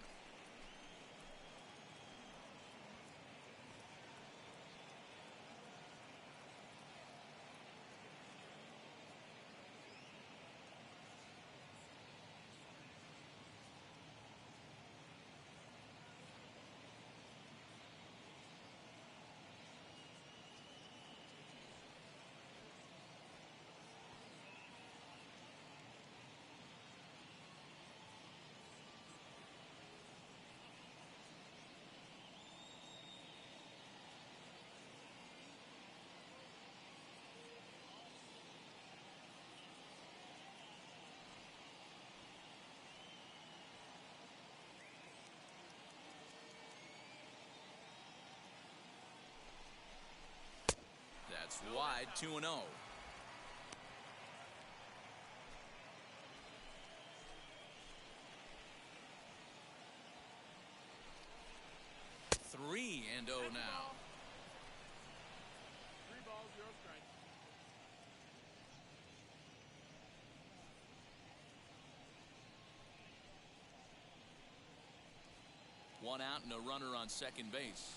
wide, 2-0. Three and 0 now. 3 balls, 0 strikes. One out and a runner on second base.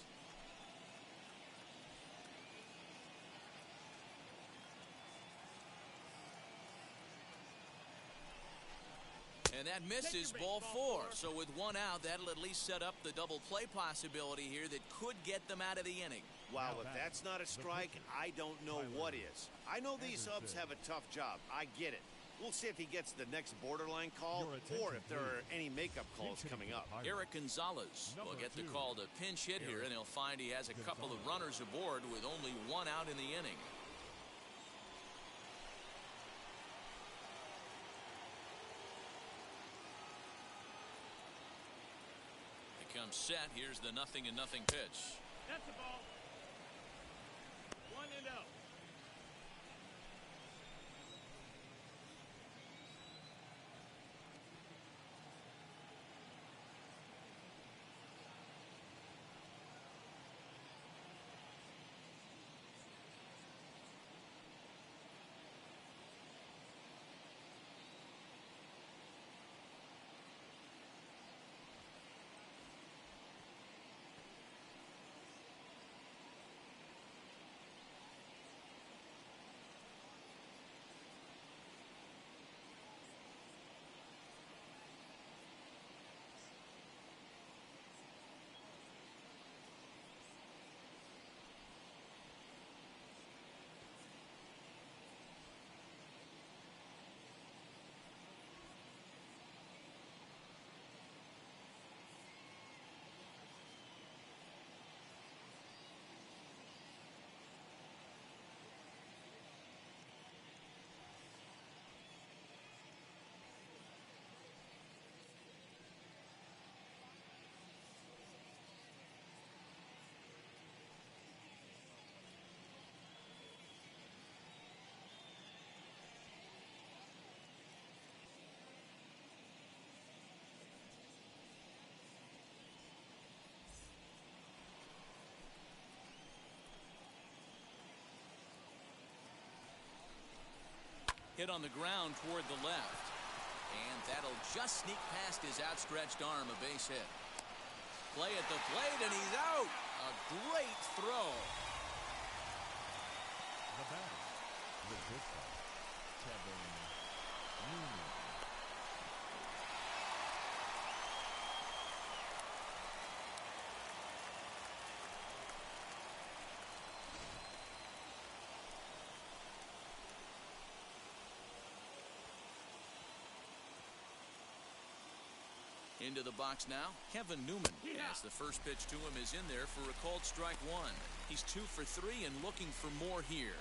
And that misses, ball 4. So with one out, that'll at least set up the double play possibility here that could get them out of the inning. Wow, if that's not a strike, I don't know what is. I know these subs have a tough job. I get it. We'll see if he gets the next borderline call or if there are any makeup calls coming up. Eric Gonzalez will get the call to pinch hit here, and he'll find he has a couple of runners aboard with only one out in the inning. Comes set. Here's the 0-0 pitch. That's the ball. 1-0. Hit on the ground toward the left. And that'll just sneak past his outstretched arm, a base hit. Play at the plate, and he's out. A great throw. The batter, the pitcher, Kevin Newman. Into the box now, Kevin Newman. As the first pitch to him is in there for a called strike 1. He's 2 for 3 and looking for more here.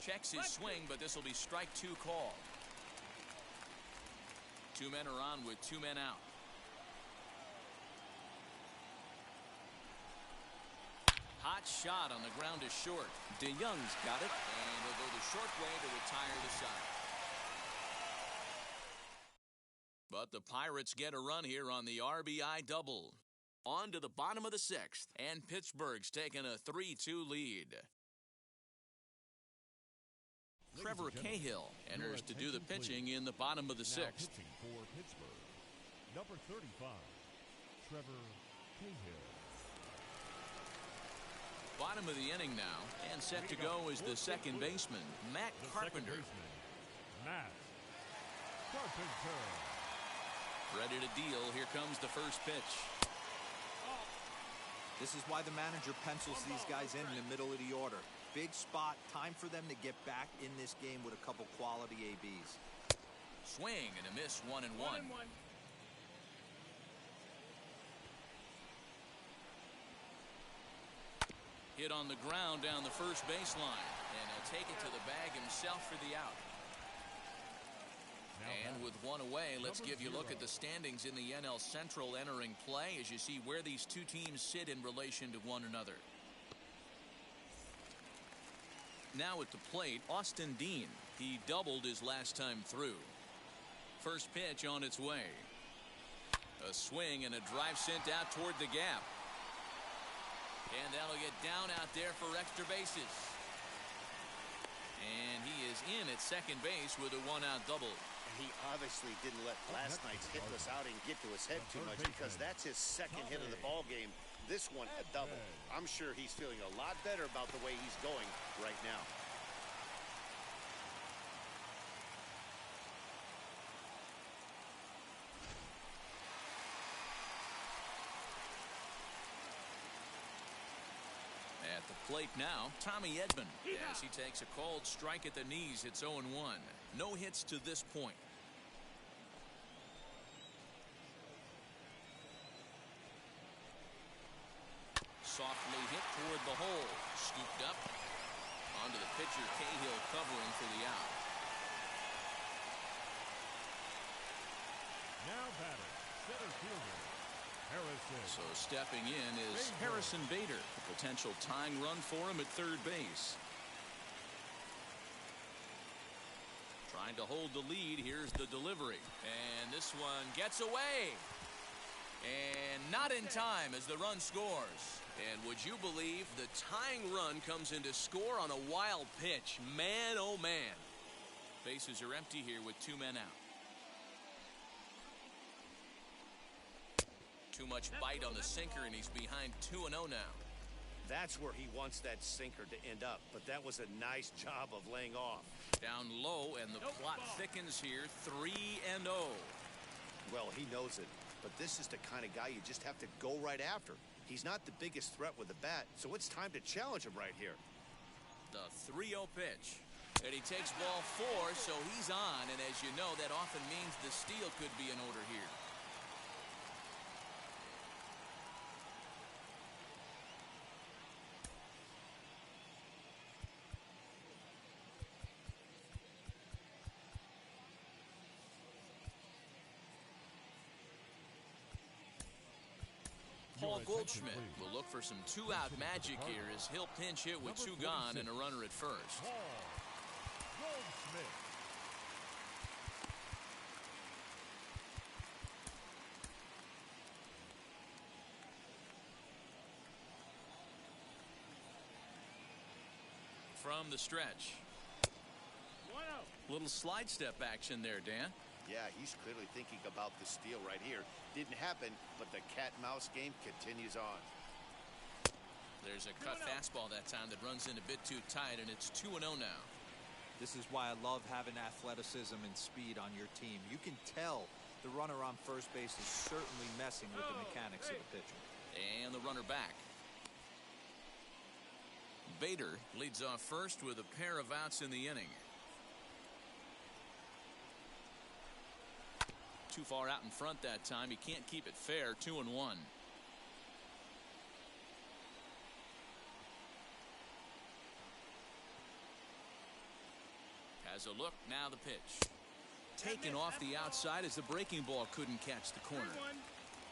Checks his swing, but this will be strike 2 call. 2 men are on with 2 men out. Hot shot on the ground is short. DeYoung's got it, and he'll go the short way to retire the side. But the Pirates get a run here on the RBI double. On to the bottom of the 6th, and Pittsburgh's taking a 3-2 lead. Trevor Cahill enters to do the pitching in the bottom of the 6th. Pitching for Pittsburgh, number 35, Trevor Cahill. Bottom of the inning now, and set to go is the second baseman, Matt Carpenter. Matt Carpenter. Ready to deal. Here comes the first pitch. This is why the manager pencils these guys in the middle of the order. Big spot, time for them to get back in this game with a couple quality ABs. Swing and a miss, 1-1. Hit on the ground down the first baseline, and he'll take it to the bag himself for the out. And with one away, let's give you a look at the standings in the NL Central entering play as you see where these two teams sit in relation to one another. Now at the plate, Austin Dean. He doubled his last time through. First pitch on its way. A swing and a drive sent out toward the gap. And that'll get down out there for extra bases. And he is in at second base with a one-out double. He obviously didn't let last night's hitless outing get to his head too much because that's his second hit of the ball game. This one a double. I'm sure he's feeling a lot better about the way he's going right now. At the plate now, Tommy Edman, as he takes a called strike at the knees. It's 0-1. No hits to this point. Softly hit toward the hole. Scooped up. Onto the pitcher, Cahill covering for the out. Now batting, center fielder, Harrison. So stepping in is Harrison Bader. A potential tying run for him at third base. Trying to hold the lead. Here's the delivery. And this one gets away. And not in time as the run scores. And would you believe the tying run comes into score on a wild pitch? Man, oh man. Bases are empty here with two men out. Too much bite on the sinker, and he's behind 2-0 now. That's where he wants that sinker to end up, but that was a nice job of laying off. Down low, and the plot thickens here, 3-0. Well, he knows it, but this is the kind of guy you just have to go right after. He's not the biggest threat with the bat, so it's time to challenge him right here. The 3-0 pitch. And he takes ball 4, so he's on, and as you know, that often means the steal could be in order here. Paul Goldschmidt will look for some two-out magic here as he'll pinch hit with two gone and a runner at first. Paul Goldschmidt. From the stretch. Little slide step action there, Dan. Yeah, he's clearly thinking about the steal right here. Didn't happen, but the cat-mouse game continues on. There's a cut fastball that time that runs in a bit too tight, and it's 2-0 now. This is why I love having athleticism and speed on your team. You can tell the runner on first base is certainly messing with the mechanics of the pitcher. And the runner back. Bader leads off first with a pair of outs in the inning. Too far out in front that time. He can't keep it fair. 2-1. Has a look. Now the pitch. Taken off the outside as the breaking ball couldn't catch the corner.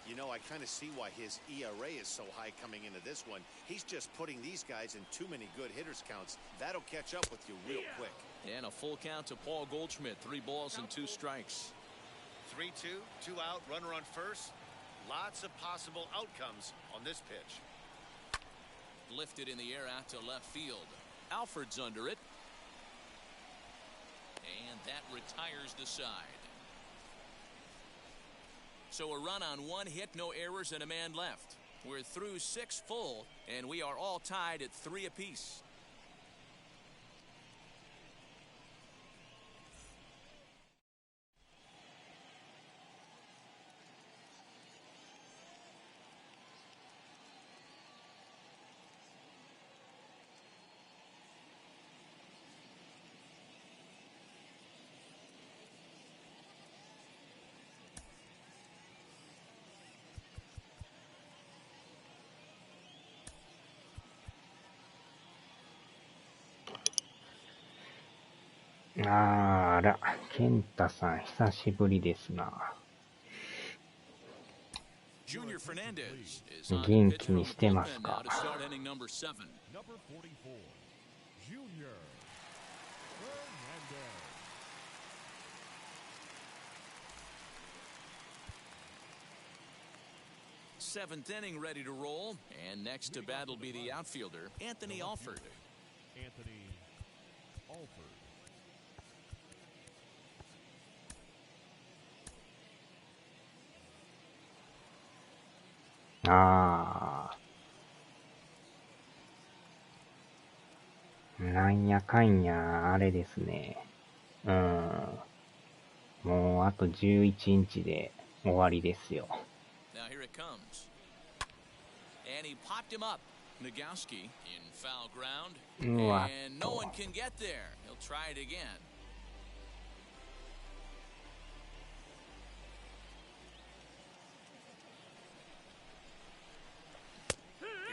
You know, I kind of see why his ERA is so high coming into this one. He's just putting these guys in too many good hitters counts. That'll catch up with you real quick. And a full count to Paul Goldschmidt. 3 balls and 2 strikes. 3-2, 2 out, runner on first. Lots of possible outcomes on this pitch. Lifted in the air out to left field. Alford's under it. And that retires the side. So a run on 1 hit, no errors, and a man left. We're through 6 full, and we are all tied at 3 apiece. あら、ケンタさん久しぶりですな。元気にしてますか？Seventh inning ready to roll, and next to bat will be the outfielder, Anthony Alford. Anthony Alford. ああ、なんやかんや、あれですね。もうあと11日で終わりですよ。Now here it comes. And he popped him up. Nagowski in foul ground. And no one can get there. He'll try it again.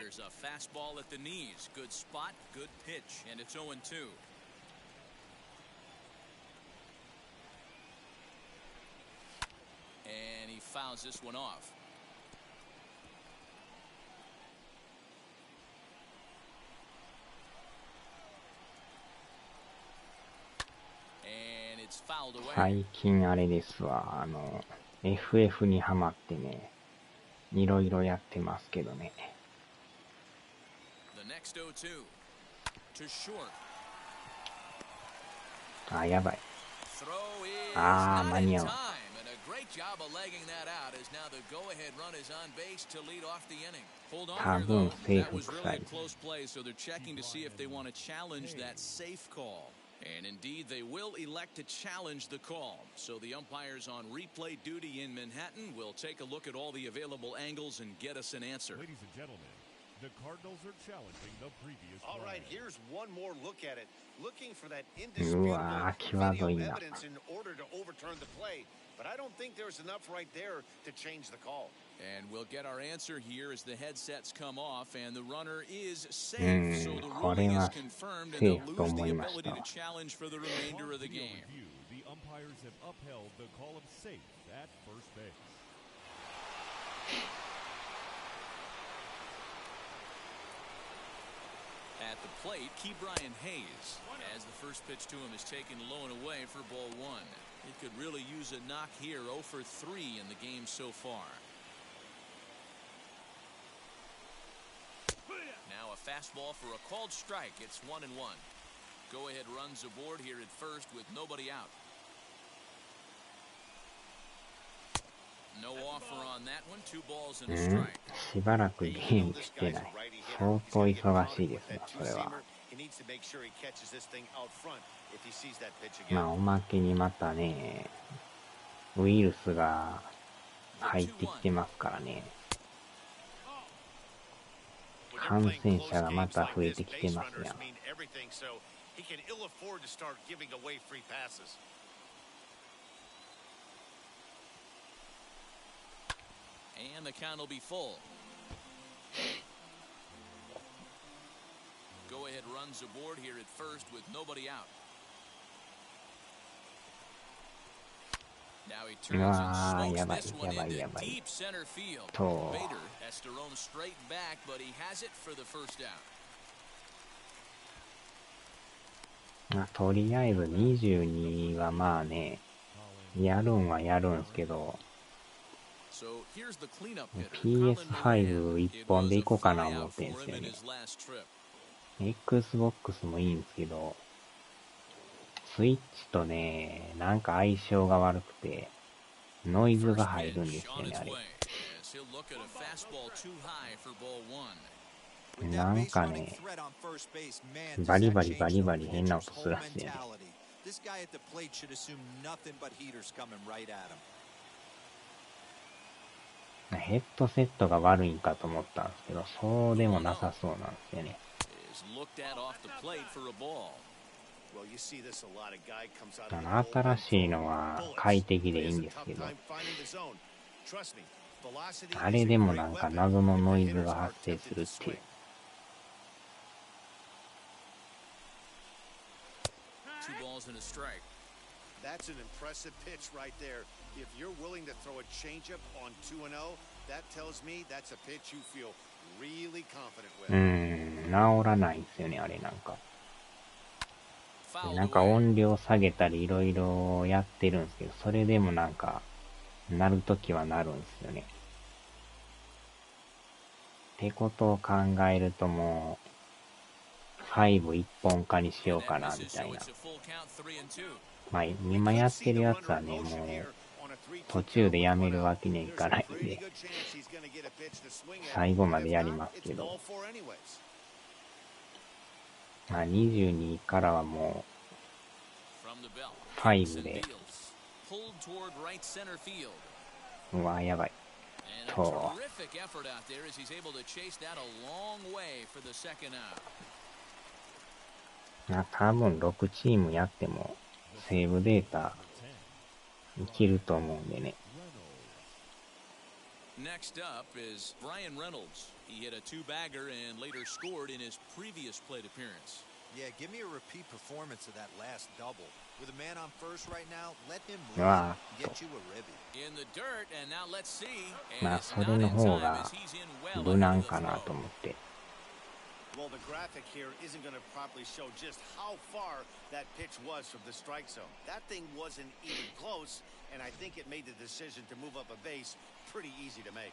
Here's a fastball at the knees. Good spot, good pitch, and it's 0-2. And he fouls this one off. And it's fouled away. 最近あれですわ、FF にハマってね、いろいろやってますけどね。The next 0-2 to short. あ、やばい。Throw is あー、 not 間 in に合 time, う。 and a great job of legging that out as now the go-ahead run is on base to lead off the inning. Hold on here, though. That was really a close play, so they're checking to see if they want to challenge that safe call. And indeed, they will elect to challenge the call. So the umpires on replay duty in Manhattan will take a look at all the available angles and get us an answer. Ladies and gentlemen, the Cardinals are challenging the previous All right, play. here's one more look at it. Looking for that う indisputable わー、際どい video な。 evidence in order to overturn the play. But I don't think there's enough right there to change the call. And we'll get our answer here as the headsets come off, and the runner is safe. So the ruling is confirmed, and they'll lose the ability to challenge for the remainder of the game. Review, the umpires have upheld the call of safe at first base. At the plate, Ke'Bryan Hayes, as the first pitch to him is taken low and away for ball one. It could really use a knock here, 0 for 3 in the game so far. Now a fastball for a called strike. It's 1-1. Go ahead runs aboard here at first with nobody out. No offer on that one. 2 balls and a strike. しばらくゲームしてない。相当忙しいですね、それは。まあ、おまけにまたね、ウイルスが入ってきてますからね。感染者がまた増えてきてますやん。And the count will be full. Go ahead runs aboard here at first with nobody out. Now he turns and smokes this one into deep center field. Bader has to roam straight back, but he has it for the first out. とりあえず22はまあね、やるんはやるんすけど、PS5 一本でいこうかな思ってんすよね。Xbox もいいんすけど、スイッチとね、なんか相性が悪くて、ノイズが入るんですよね、あれ。なんかね、バリバリバリバリ変な音するんですよね。ヘッドセットが悪いんかと思ったんですけど、そうでもなさそうなんですよね。新しいのは快適でいいんですけど、あれでもなんか謎のノイズが発生するっていう。2 balls and a strike. That's an impressive pitch right there. If you're willing to throw a changeup on 2-0, that tells me that's a pitch you feel really confident with. 治らないんですよね、あれなんか。なんか音量下げたりいろいろやってるんですけど、それでもなんか、なるときはなるんですよね。ってことを考えるともう、5一本化にしようかな、みたいな。まあ、今やってるやつはね、もう、途中でやめるわけにはいかないんで、最後までやりますけど。まあ、22からはもう、5で、うわ、やばい。そう。多分6チームやっても、セーブデータ、いけると思うんでね。Next up is Brian Reynolds. He hit a two-bagger and later scored in his previous plate appearance. Yeah, give me a repeat performance of that last double. With a man on first right now, let him get you a ribby. In the dirt, and now let's see. まあ、それの方が無難かなと思って。Well, the graphic here isn't going to properly show just how far that pitch was from the strike zone. That thing wasn't even close, and I think it made the decision to move up a base pretty easy to make.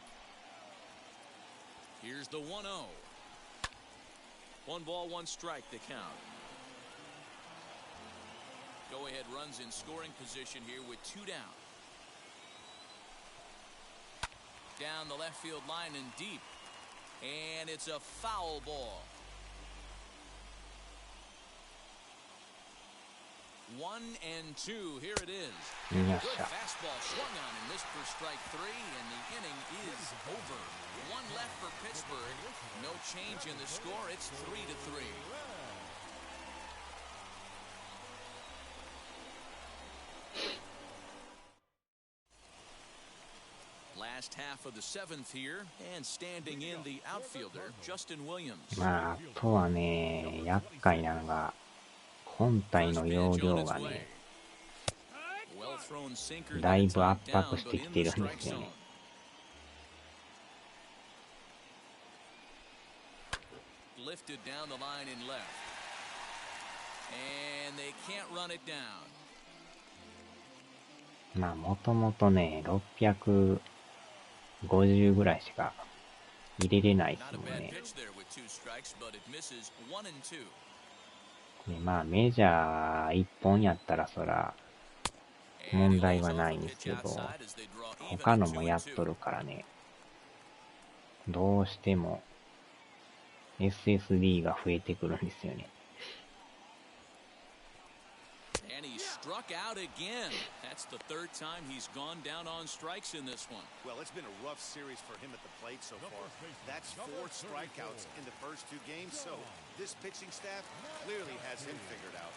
Here's the 1-0. 1 ball, 1 strike to count. Go ahead runs in scoring position here with 2 down. Down the left field line and deep. And it's a foul ball. 1-2. Here it is. Good fastball swung on and missed for strike 3, and the inning is over. 1 left for Pittsburgh. No change in the score. It's 3-3. Last half of the 7th here, and standing in the outfielder, Justin Williams. まあ、あとはね、厄介なのが、本体の容量がね、だいぶ圧迫してきてるんですよね。Lifted down the line in left. And they can't run it down. まあ、もともとね、650ぐらいしか入れれないですもんね。でまあ、メジャー1本やったらそら、問題はないんですけど、他のもやっとるからね、どうしても SSD が増えてくるんですよね。Struck out again. That's the 3rd time he's gone down on strikes in this one. Well, it's been a rough series for him at the plate so far. That's 4 strikeouts in the first 2 games, so this pitching staff clearly has him figured out.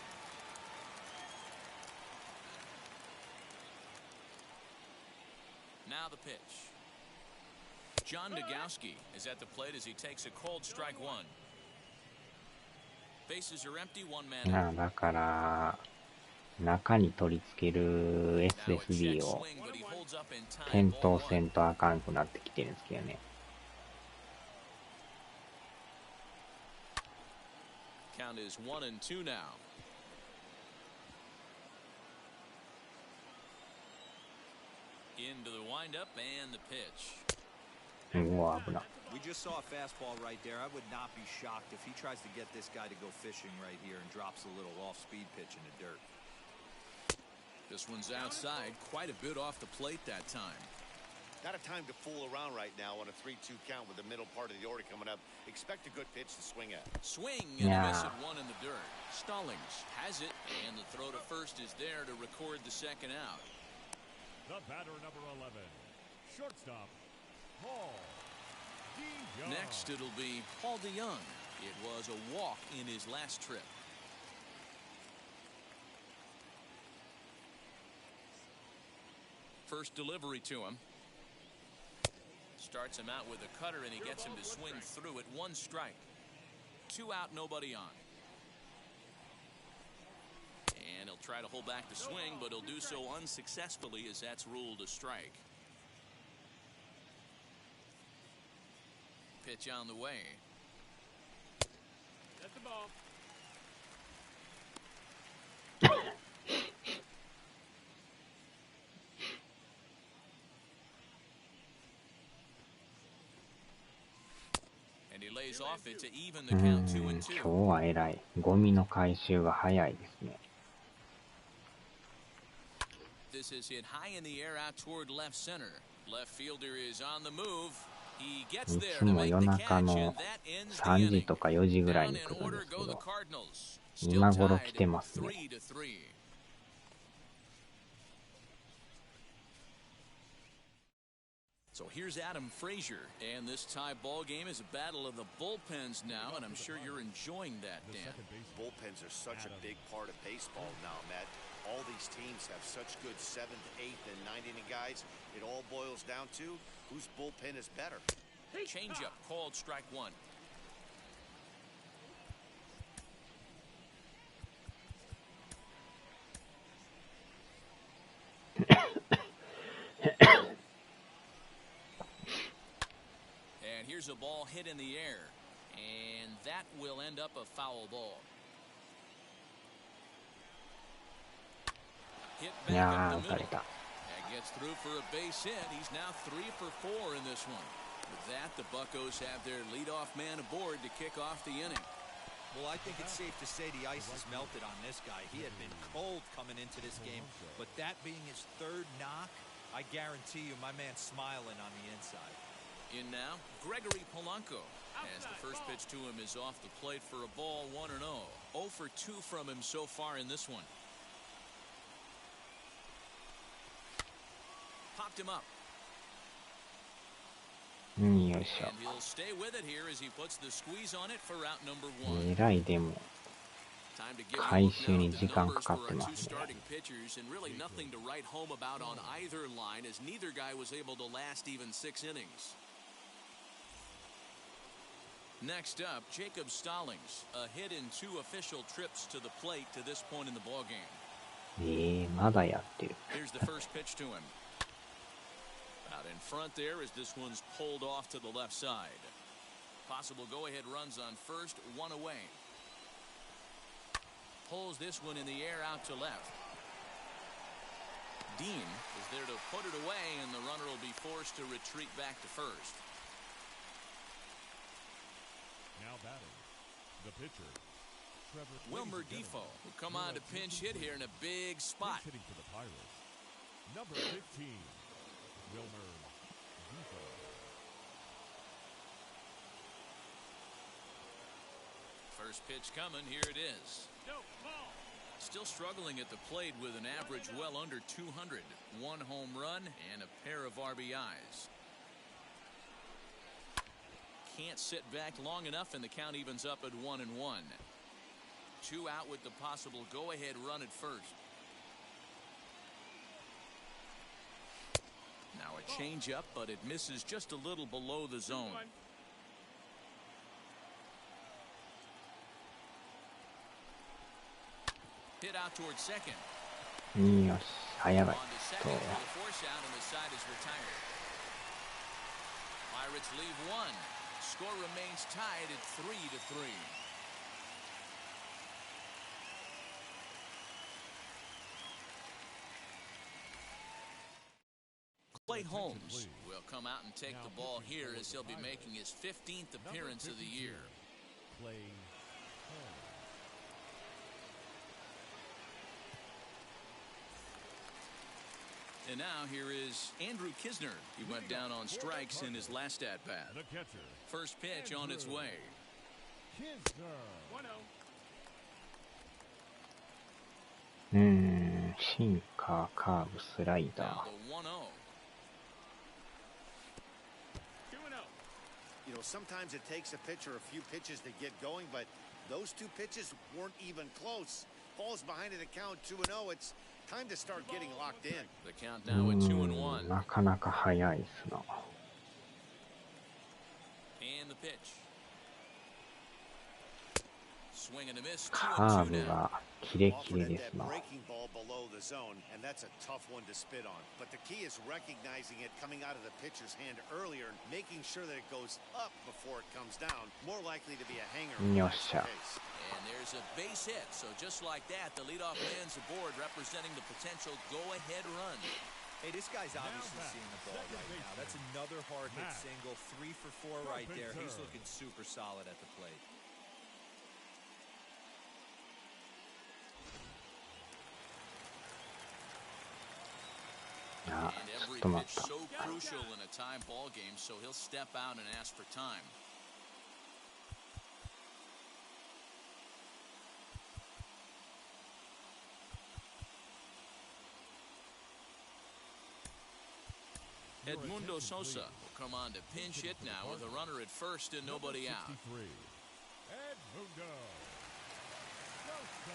Now the pitch. John Nagowski is at the plate as he takes a cold strike 1. Bases are empty, 1 man. だから、中に取り付ける SSD を点灯せんとあかんくなってきてるんですけどね。Count is 1-2 now. Into the windup and the pitch. うわ、危な。We just saw a fastball right there. I would not be shocked if he tries to get this guy to go fishing right here and drops a little off-speed pitch in the dirt. This one's outside, quite a bit off the plate that time. Not a time to fool around right now on a 3-2 count with the middle part of the order coming up. Expect a good pitch to swing at. Swing and a miss at 1 in the dirt. Stallings has it, and the throw to first is there to record the 2nd out. The batter number 11, shortstop, Paul DeYoung. Next, it'll be Paul DeYoung. It was a walk in his last trip. First delivery to him. Starts him out with a cutter, and he gets him to swing through it. 1 strike. 2 out, nobody on. And he'll try to hold back the swing, but he'll do so unsuccessfully as that's ruled a strike. Pitch on the way. That's the ball. And he lays off it to even the count 2-2. 今日は偉い。ゴミの回収が早いですね。This is hit high in the air out toward left center. Left fielder is on the move. He gets い there つ to も make 夜 the 中 catch, の and that ends the 3時 inning. とか4時ぐらい Down に in 来るんで order すけ go the ど、 Cardinals. 今 Still 頃 tied 来て at ますね。 3-3. So here's Adam Frazier, and this tie ball game is a battle of the bullpens now, and I'm sure you're enjoying that, Dan. Bullpens are such a big part of baseball now, Matt. All these teams have such good 7th, 8th, and 9th inning guys. It all boils down to whose bullpen is better. Changeup called strike one. And here's a ball hit in the air, and that will end up a foul ball. Hit い back や up ー、 the 打たれ middle. た。 And gets through for a base hit. He's now 3 for 4 in this one. With that, the Buccos have their leadoff man aboard to kick off the inning. Well, I think it's safe to say the ice has melted on this guy. He had been cold coming into this game, but that being his 3rd knock, I guarantee you my man's smiling on the inside. In now, Gregory Polanco. As the first pitch to him is off the plate for a ball 1-0. 0 for 2 from him so far in this one. Popped him up. よいしょ。 And he'll stay with it here as he puts the squeeze on it for route number 1. 偉い、でも。 Time to give you a 回 look 収 now に at the 時間 numbers かか for って our ま two すね。 starting pitchers, and really nothing to write home about on either line as neither guy was able to last even 6 innings. Next up, Jacob Stallings, a hit in 2 official trips to the plate to this point in the ballgame. まだやってる。 Here's the first pitch to him. Out in front there as this one's pulled off to the left side. Possible go-ahead runs on first, 1 away. Pulls this one in the air out to left. Dean is there to put it away, and the runner will be forced to retreat back to first. Now batting, the pitcher, Trevor. Wilmer Defoe will come on to pinch hit here in a big spot. Hitting for the Pirates, number 15, Wilmer Defoe. First pitch coming, here it is. No, ball. Still struggling at the plate with an average well under 200. 1 home run and a pair of RBIs. Can't sit back long enough, and the count evens up at 1-1. 2 out with the possible go-ahead run at first. Now a changeup, but it misses just a little below the zone. Hit out towards second. よし、早が On to second for the force out, and the side is retired. Pirates leave 1. Score remains tied at 3-3. Clay Holmes will come out and take the ball here as he'll be making his 15th appearance of the year. Clay Holmes. And now here is Andrew Kisner. He went down on strikes in his last at-bat. The catcher, First pitch on its way. Kisner. 1-0. シンカー、カーブ、スライダ Now ー。 the 1-0. You know, sometimes it takes a pitcher a few pitches to get going, but those 2 pitches weren't even close. Falls behind in the count 2-0. It's time to start getting locked in. The count now at 2-1. なかなか早いっすな。And the pitch. Swing and a miss. カー 2-2ブ now. がキレキレ Offered です that な。 breaking ball below the zone, and that's a tough one to spit on. But the key is recognizing it coming out of the pitcher's hand earlier and making sure that it goes up before it comes down. More likely to be a hanger. if that's the case. And there's a base hit. So just like that, the leadoff man's aboard, representing the potential go-ahead run. Hey, this guy's obviously seeing the ball right now. That's another hard hit single. 3 for 4 right there. He's looking super solid at the plate. And every pitch so crucial in a tie ball game, so he'll step out and ask for time. Edmundo Sosa will come on to pinch hit now with a runner at first and nobody out. Edmundo Sosa.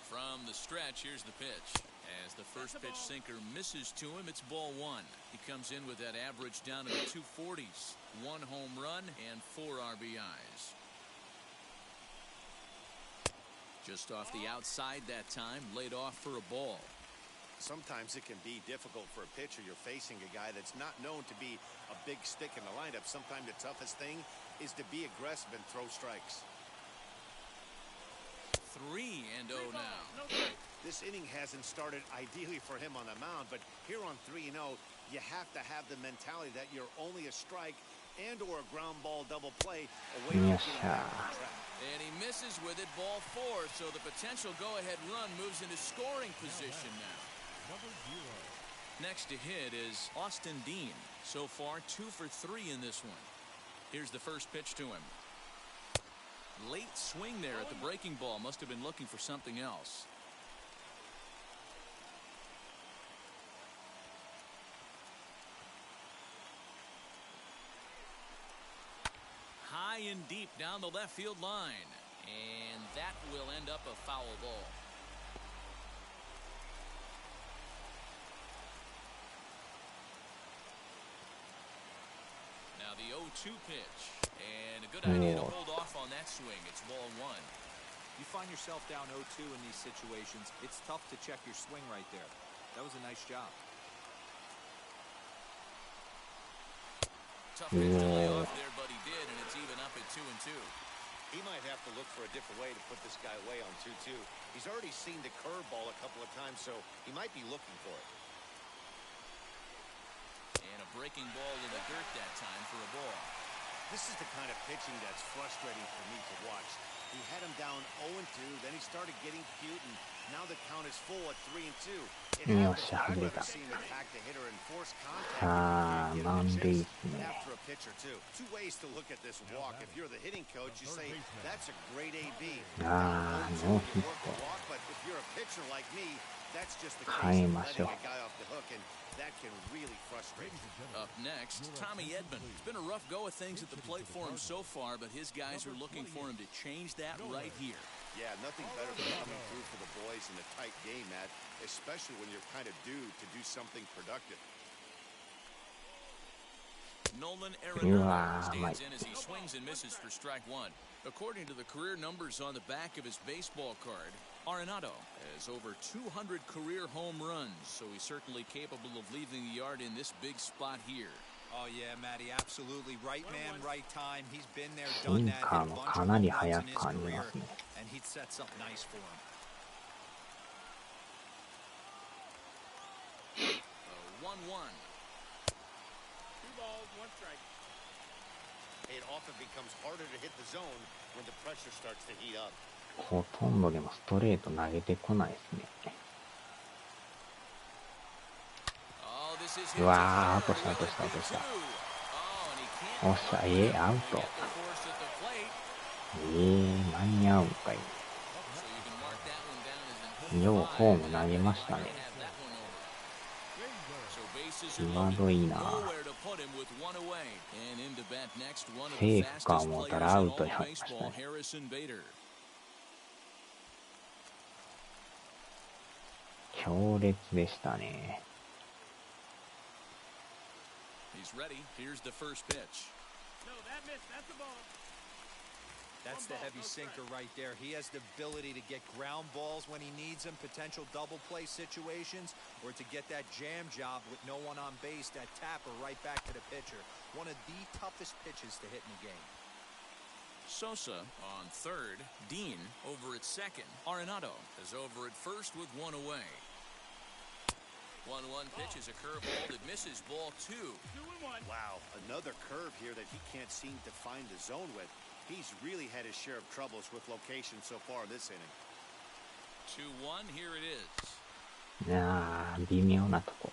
From the stretch, here's the pitch. As the first pitch sinker misses to him, it's ball 1. He comes in with that average down to the 240s. 1 home run and 4 RBIs. Just off the outside that time, laid off for a ball. Sometimes it can be difficult for a pitcher. You're facing a guy that's not known to be a big stick in the lineup. Sometimes the toughest thing is to be aggressive and throw strikes. 3-0 now. This inning hasn't started ideally for him on the mound, but here on 3-0, you have to have the mentality that you're only a strike and or a ground ball double play away from getting back on track. And he misses with it, ball 4, so the potential go-ahead run moves into scoring position now. Number 0. Next to hit is Austin Dean. So far, 2 for 3 in this one. Here's the first pitch to him. Late swing there at the breaking ball. Must have been looking for something else. High and deep down the left field line. And that will end up a foul ball. Now the 0-2 pitch. And a good idea to hold off on that swing. It's ball 1. You find yourself down 0-2 in these situations, it's tough to check your swing right there. That was a nice job. Tough pitch to lay off there, but he did, and it's even up at 2-2. He might have to look for a different way to put this guy away on 2-2. He's already seen the curveball a couple of times, so he might be looking for it. And a breaking ball in the dirt that time for a ball. This is the kind of pitching that's frustrating for me to watch. He had him down 0-2, then he started getting cute, and now the count is full at 3-2. It happens. I'd rather see him attack the hitter and force contact after a pitch or two. 2 ways to look at this walk. If you're the hitting coach, you say that's a great AB. No hit. But if you're a pitcher like me, that's just the case of letting a guy off the hook, and that can really frustrate you. Up next, Tommy Edman. It's been a rough go of things at the plate for him so far, but his guys are looking for him to change that right here. Yeah, nothing better than coming through for the boys in a tight game, Matt, especially when you're kind of due to do something productive. Nolan Arenado stands in as he swings and misses for strike 1. According to the career numbers on the back of his baseball card, Arenado has over 200 career home runs, so he's certainly capable of leaving the yard in this big spot here. Oh yeah, Matty, absolutely. Right man, right time. He's been there, done that, hit a bunch of かなり home runs 速 in く his 感じ career, ますね。 and he'd set something nice for him. 1-1. 2 balls, 1 strike. It often becomes harder to hit the zone when the pressure starts to heat up. ほとんどでもストレート投げてこないですね。うわー、落とした。おっしゃ、アウト。間に合うんかい。ようホーム投げましたね。際どいな。セーフか思ったらアウトになりましたね。強烈でしたね。He's ready. Here's the first pitch. No, that missed. That's the ball. That's the heavy sinker right there. He has the ability to get ground balls when he needs them, potential double play situations, or to get that jam job with no one on base, that tapper right back to the pitcher. One of the toughest pitches to hit in the game. Sosa on third. Dean over at second. Arenado is over at first with one away. 1-1 pitch is a curveball that misses ball 2. 2-1. Wow, another curve here that he can't seem to find the zone with. He's really had his share of troubles with location so far this inning. 2-1, here it is. いやー、微妙なとこ。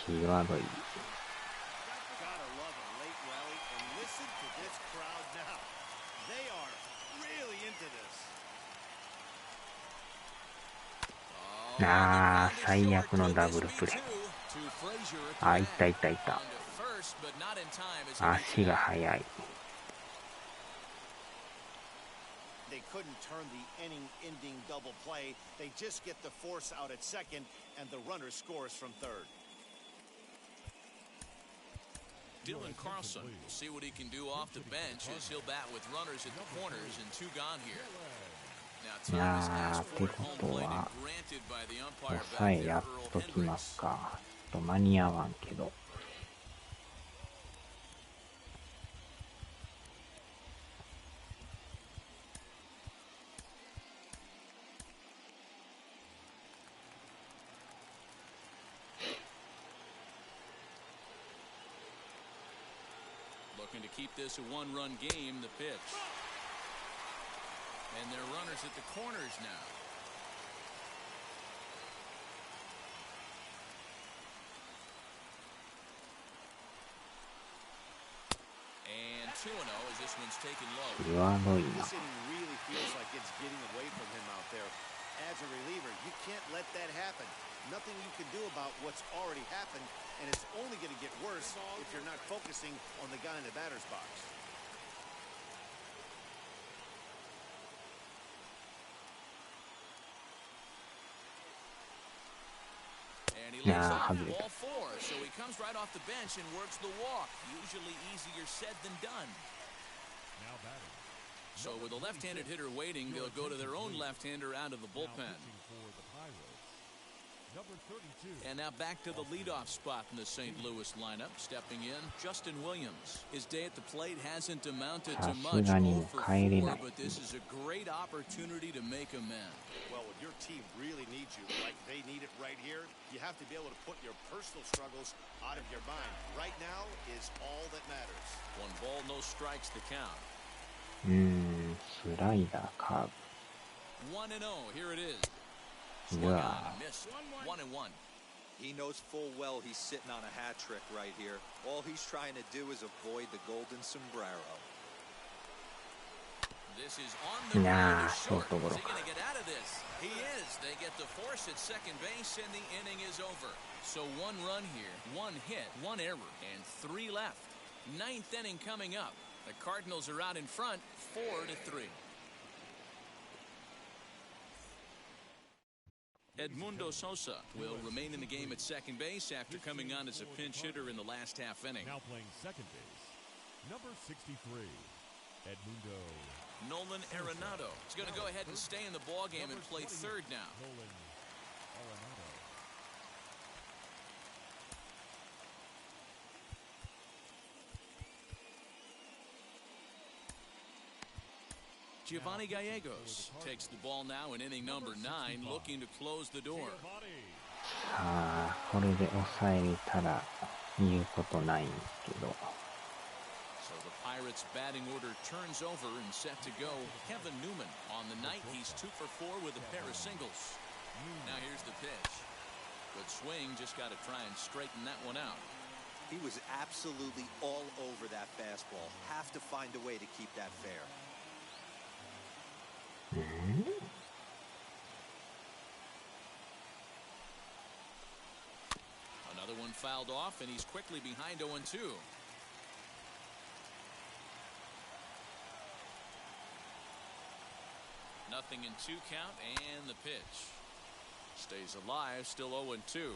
際どい。 Gotta love a late rally, and listen to this crowd now. They are really into this. あー、最悪のダブルプレー。あ、いたいたいた。足が速い。They couldn't turn the inning-ending double play. They just get the force out at second, and the runner scores from third. Dylan Carlson will see what he can do off the bench as he'll bat with runners at the corners and 2 gone here. いやー、ってことは、抑えやっときますか。ちょっと間に合わんけど。Looking to keep this a 1-run game, the pitch. And they're runners at the corners now. And 2-0 as this one's taken low. 際どいな。 This inning really feels like it's getting away from him out there. As a reliever, you can't let that happen. Nothing you can do about what's already happened, and it's only going to get worse if you're not focusing on the guy in the batter's box. And he lays off ball 4, so he comes right off the bench and works the walk. Usually easier said than done. Now batting. So with a left-handed hitter waiting, they'll go to their own left-hander out of the bullpen. For the Pirates. Number 32. And now back to the leadoff spot in the St. Louis lineup. Stepping in, Justin Williams. His day at the plate hasn't amounted to much, 0 for 4, but this is a great opportunity to make amends. Well, when your team really needs you, like they need it right here, you have to be able to put your personal struggles out of your mind. Right now is all that matters. 1 ball, no strikes to count. スライダー、カー 1-0, here it is. ブ。う Swung わ on and missed. 1-1. He knows full well he's sitting on a hat trick right here. All he's trying to do is avoid the golden sombrero. This is on the Nah, ground to short. short Is he going to get out of this? He is. They get the force at second base, and the inning is over. So 1 run here, 1 hit, 1 error, and 3 left. 9th inning coming up. The Cardinals are out in front, 4-3. Edmundo Sosa will remain in the game at second base after coming on as a pinch hitter in the last half inning. Now playing second base. Number 63. Edmundo. Nolan Arenado is going to go ahead and stay in the ballgame and play third now. Nolan Arenado. Giovanni Gallegos takes the ball now in inning number 9, looking to close the door. さあ、これで抑えれたら言うことないんですけど。 So the Pirates batting order turns over and set to go. Kevin Newman on the night. He's 2 for 4 with a pair of singles. Now here's the pitch. Good swing, just got to try and straighten that one out. He was absolutely all over that fastball. Have to find a way to keep that fair. Another one fouled off, and he's quickly behind 0-2. 0-2 count, and the pitch. Stays alive, still 0-2.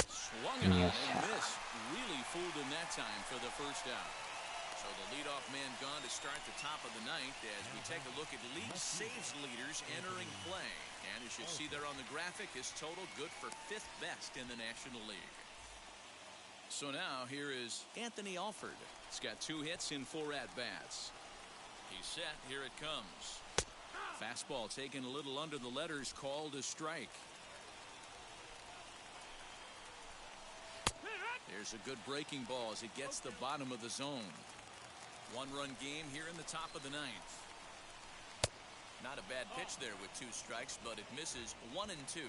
Swung on and missed. Really fooled him that time for the first out. So the leadoff man gone to start the top of the ninth as we take a look at league saves leaders entering play. And as you see there on the graphic, his total good for 5th best in the National League. So now here is Anthony Alford. He's got 2 hits in 4 at-bats. He's set. Here it comes. Fastball taken a little under the letters, called a strike. There's a good breaking ball as it gets the bottom of the zone. 1-run game here in the top of the ninth. Not a bad pitch there with 2 strikes, but it misses 1-2.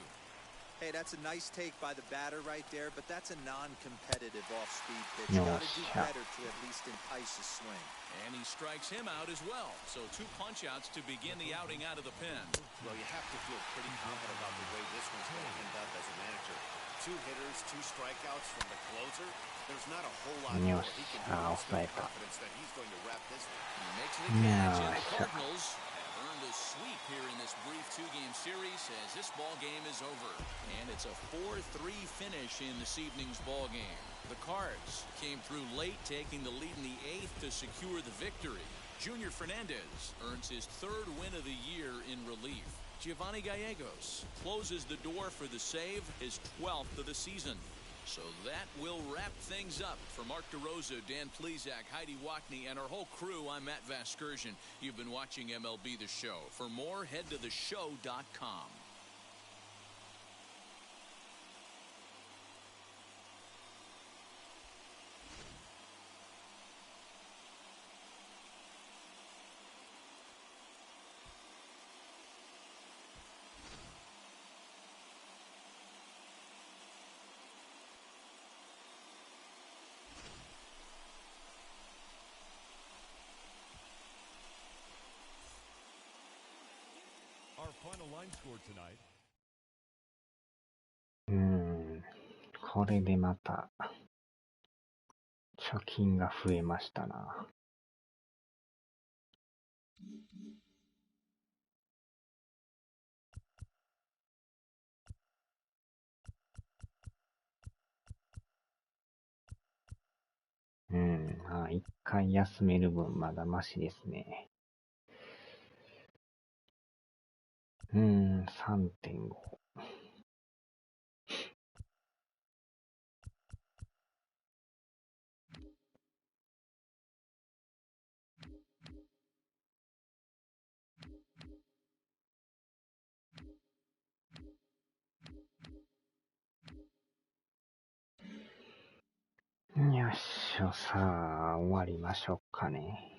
Hey, that's a nice take by the batter right there, but that's a non-competitive off-speed pitch. You got to do better to at least entice a swing. And he strikes him out as well. So 2 punch-outs to begin the outing out of the pen. Well, you have to feel pretty confident about the way this one's going to end up as a manager. 2 hitters, 2 strikeouts from the closer. There's not a whole lot more he can do with confidence that he's going to wrap this one. He makes the catch, and the Cardinals have earned a sweep here in this brief 2-game series as this ball game is over. And it's a 4-3 finish in this evening's ball game. The Cards came through late, taking the lead in the 8th to secure the victory. Junior Fernandez earns his 3rd win of the year in relief. Giovanni Gallegos closes the door for the save, his 12th of the season. So that will wrap things up. For Mark DeRosa, Dan Plesac, Heidi Watney, and our whole crew, I'm Matt Vasgersian. You've been watching MLB The Show. For more, head to theshow.com. Our final line score tonight. これでまた貯金が増えましたな。一回休める分まだマシですね。3.5。よっしょ、さあ、終わりましょうかね。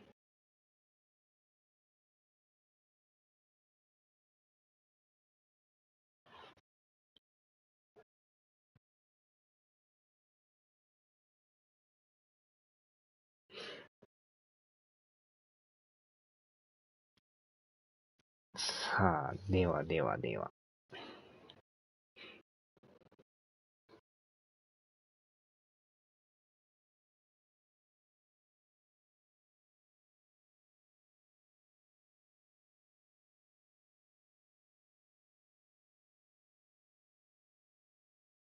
さあ、では。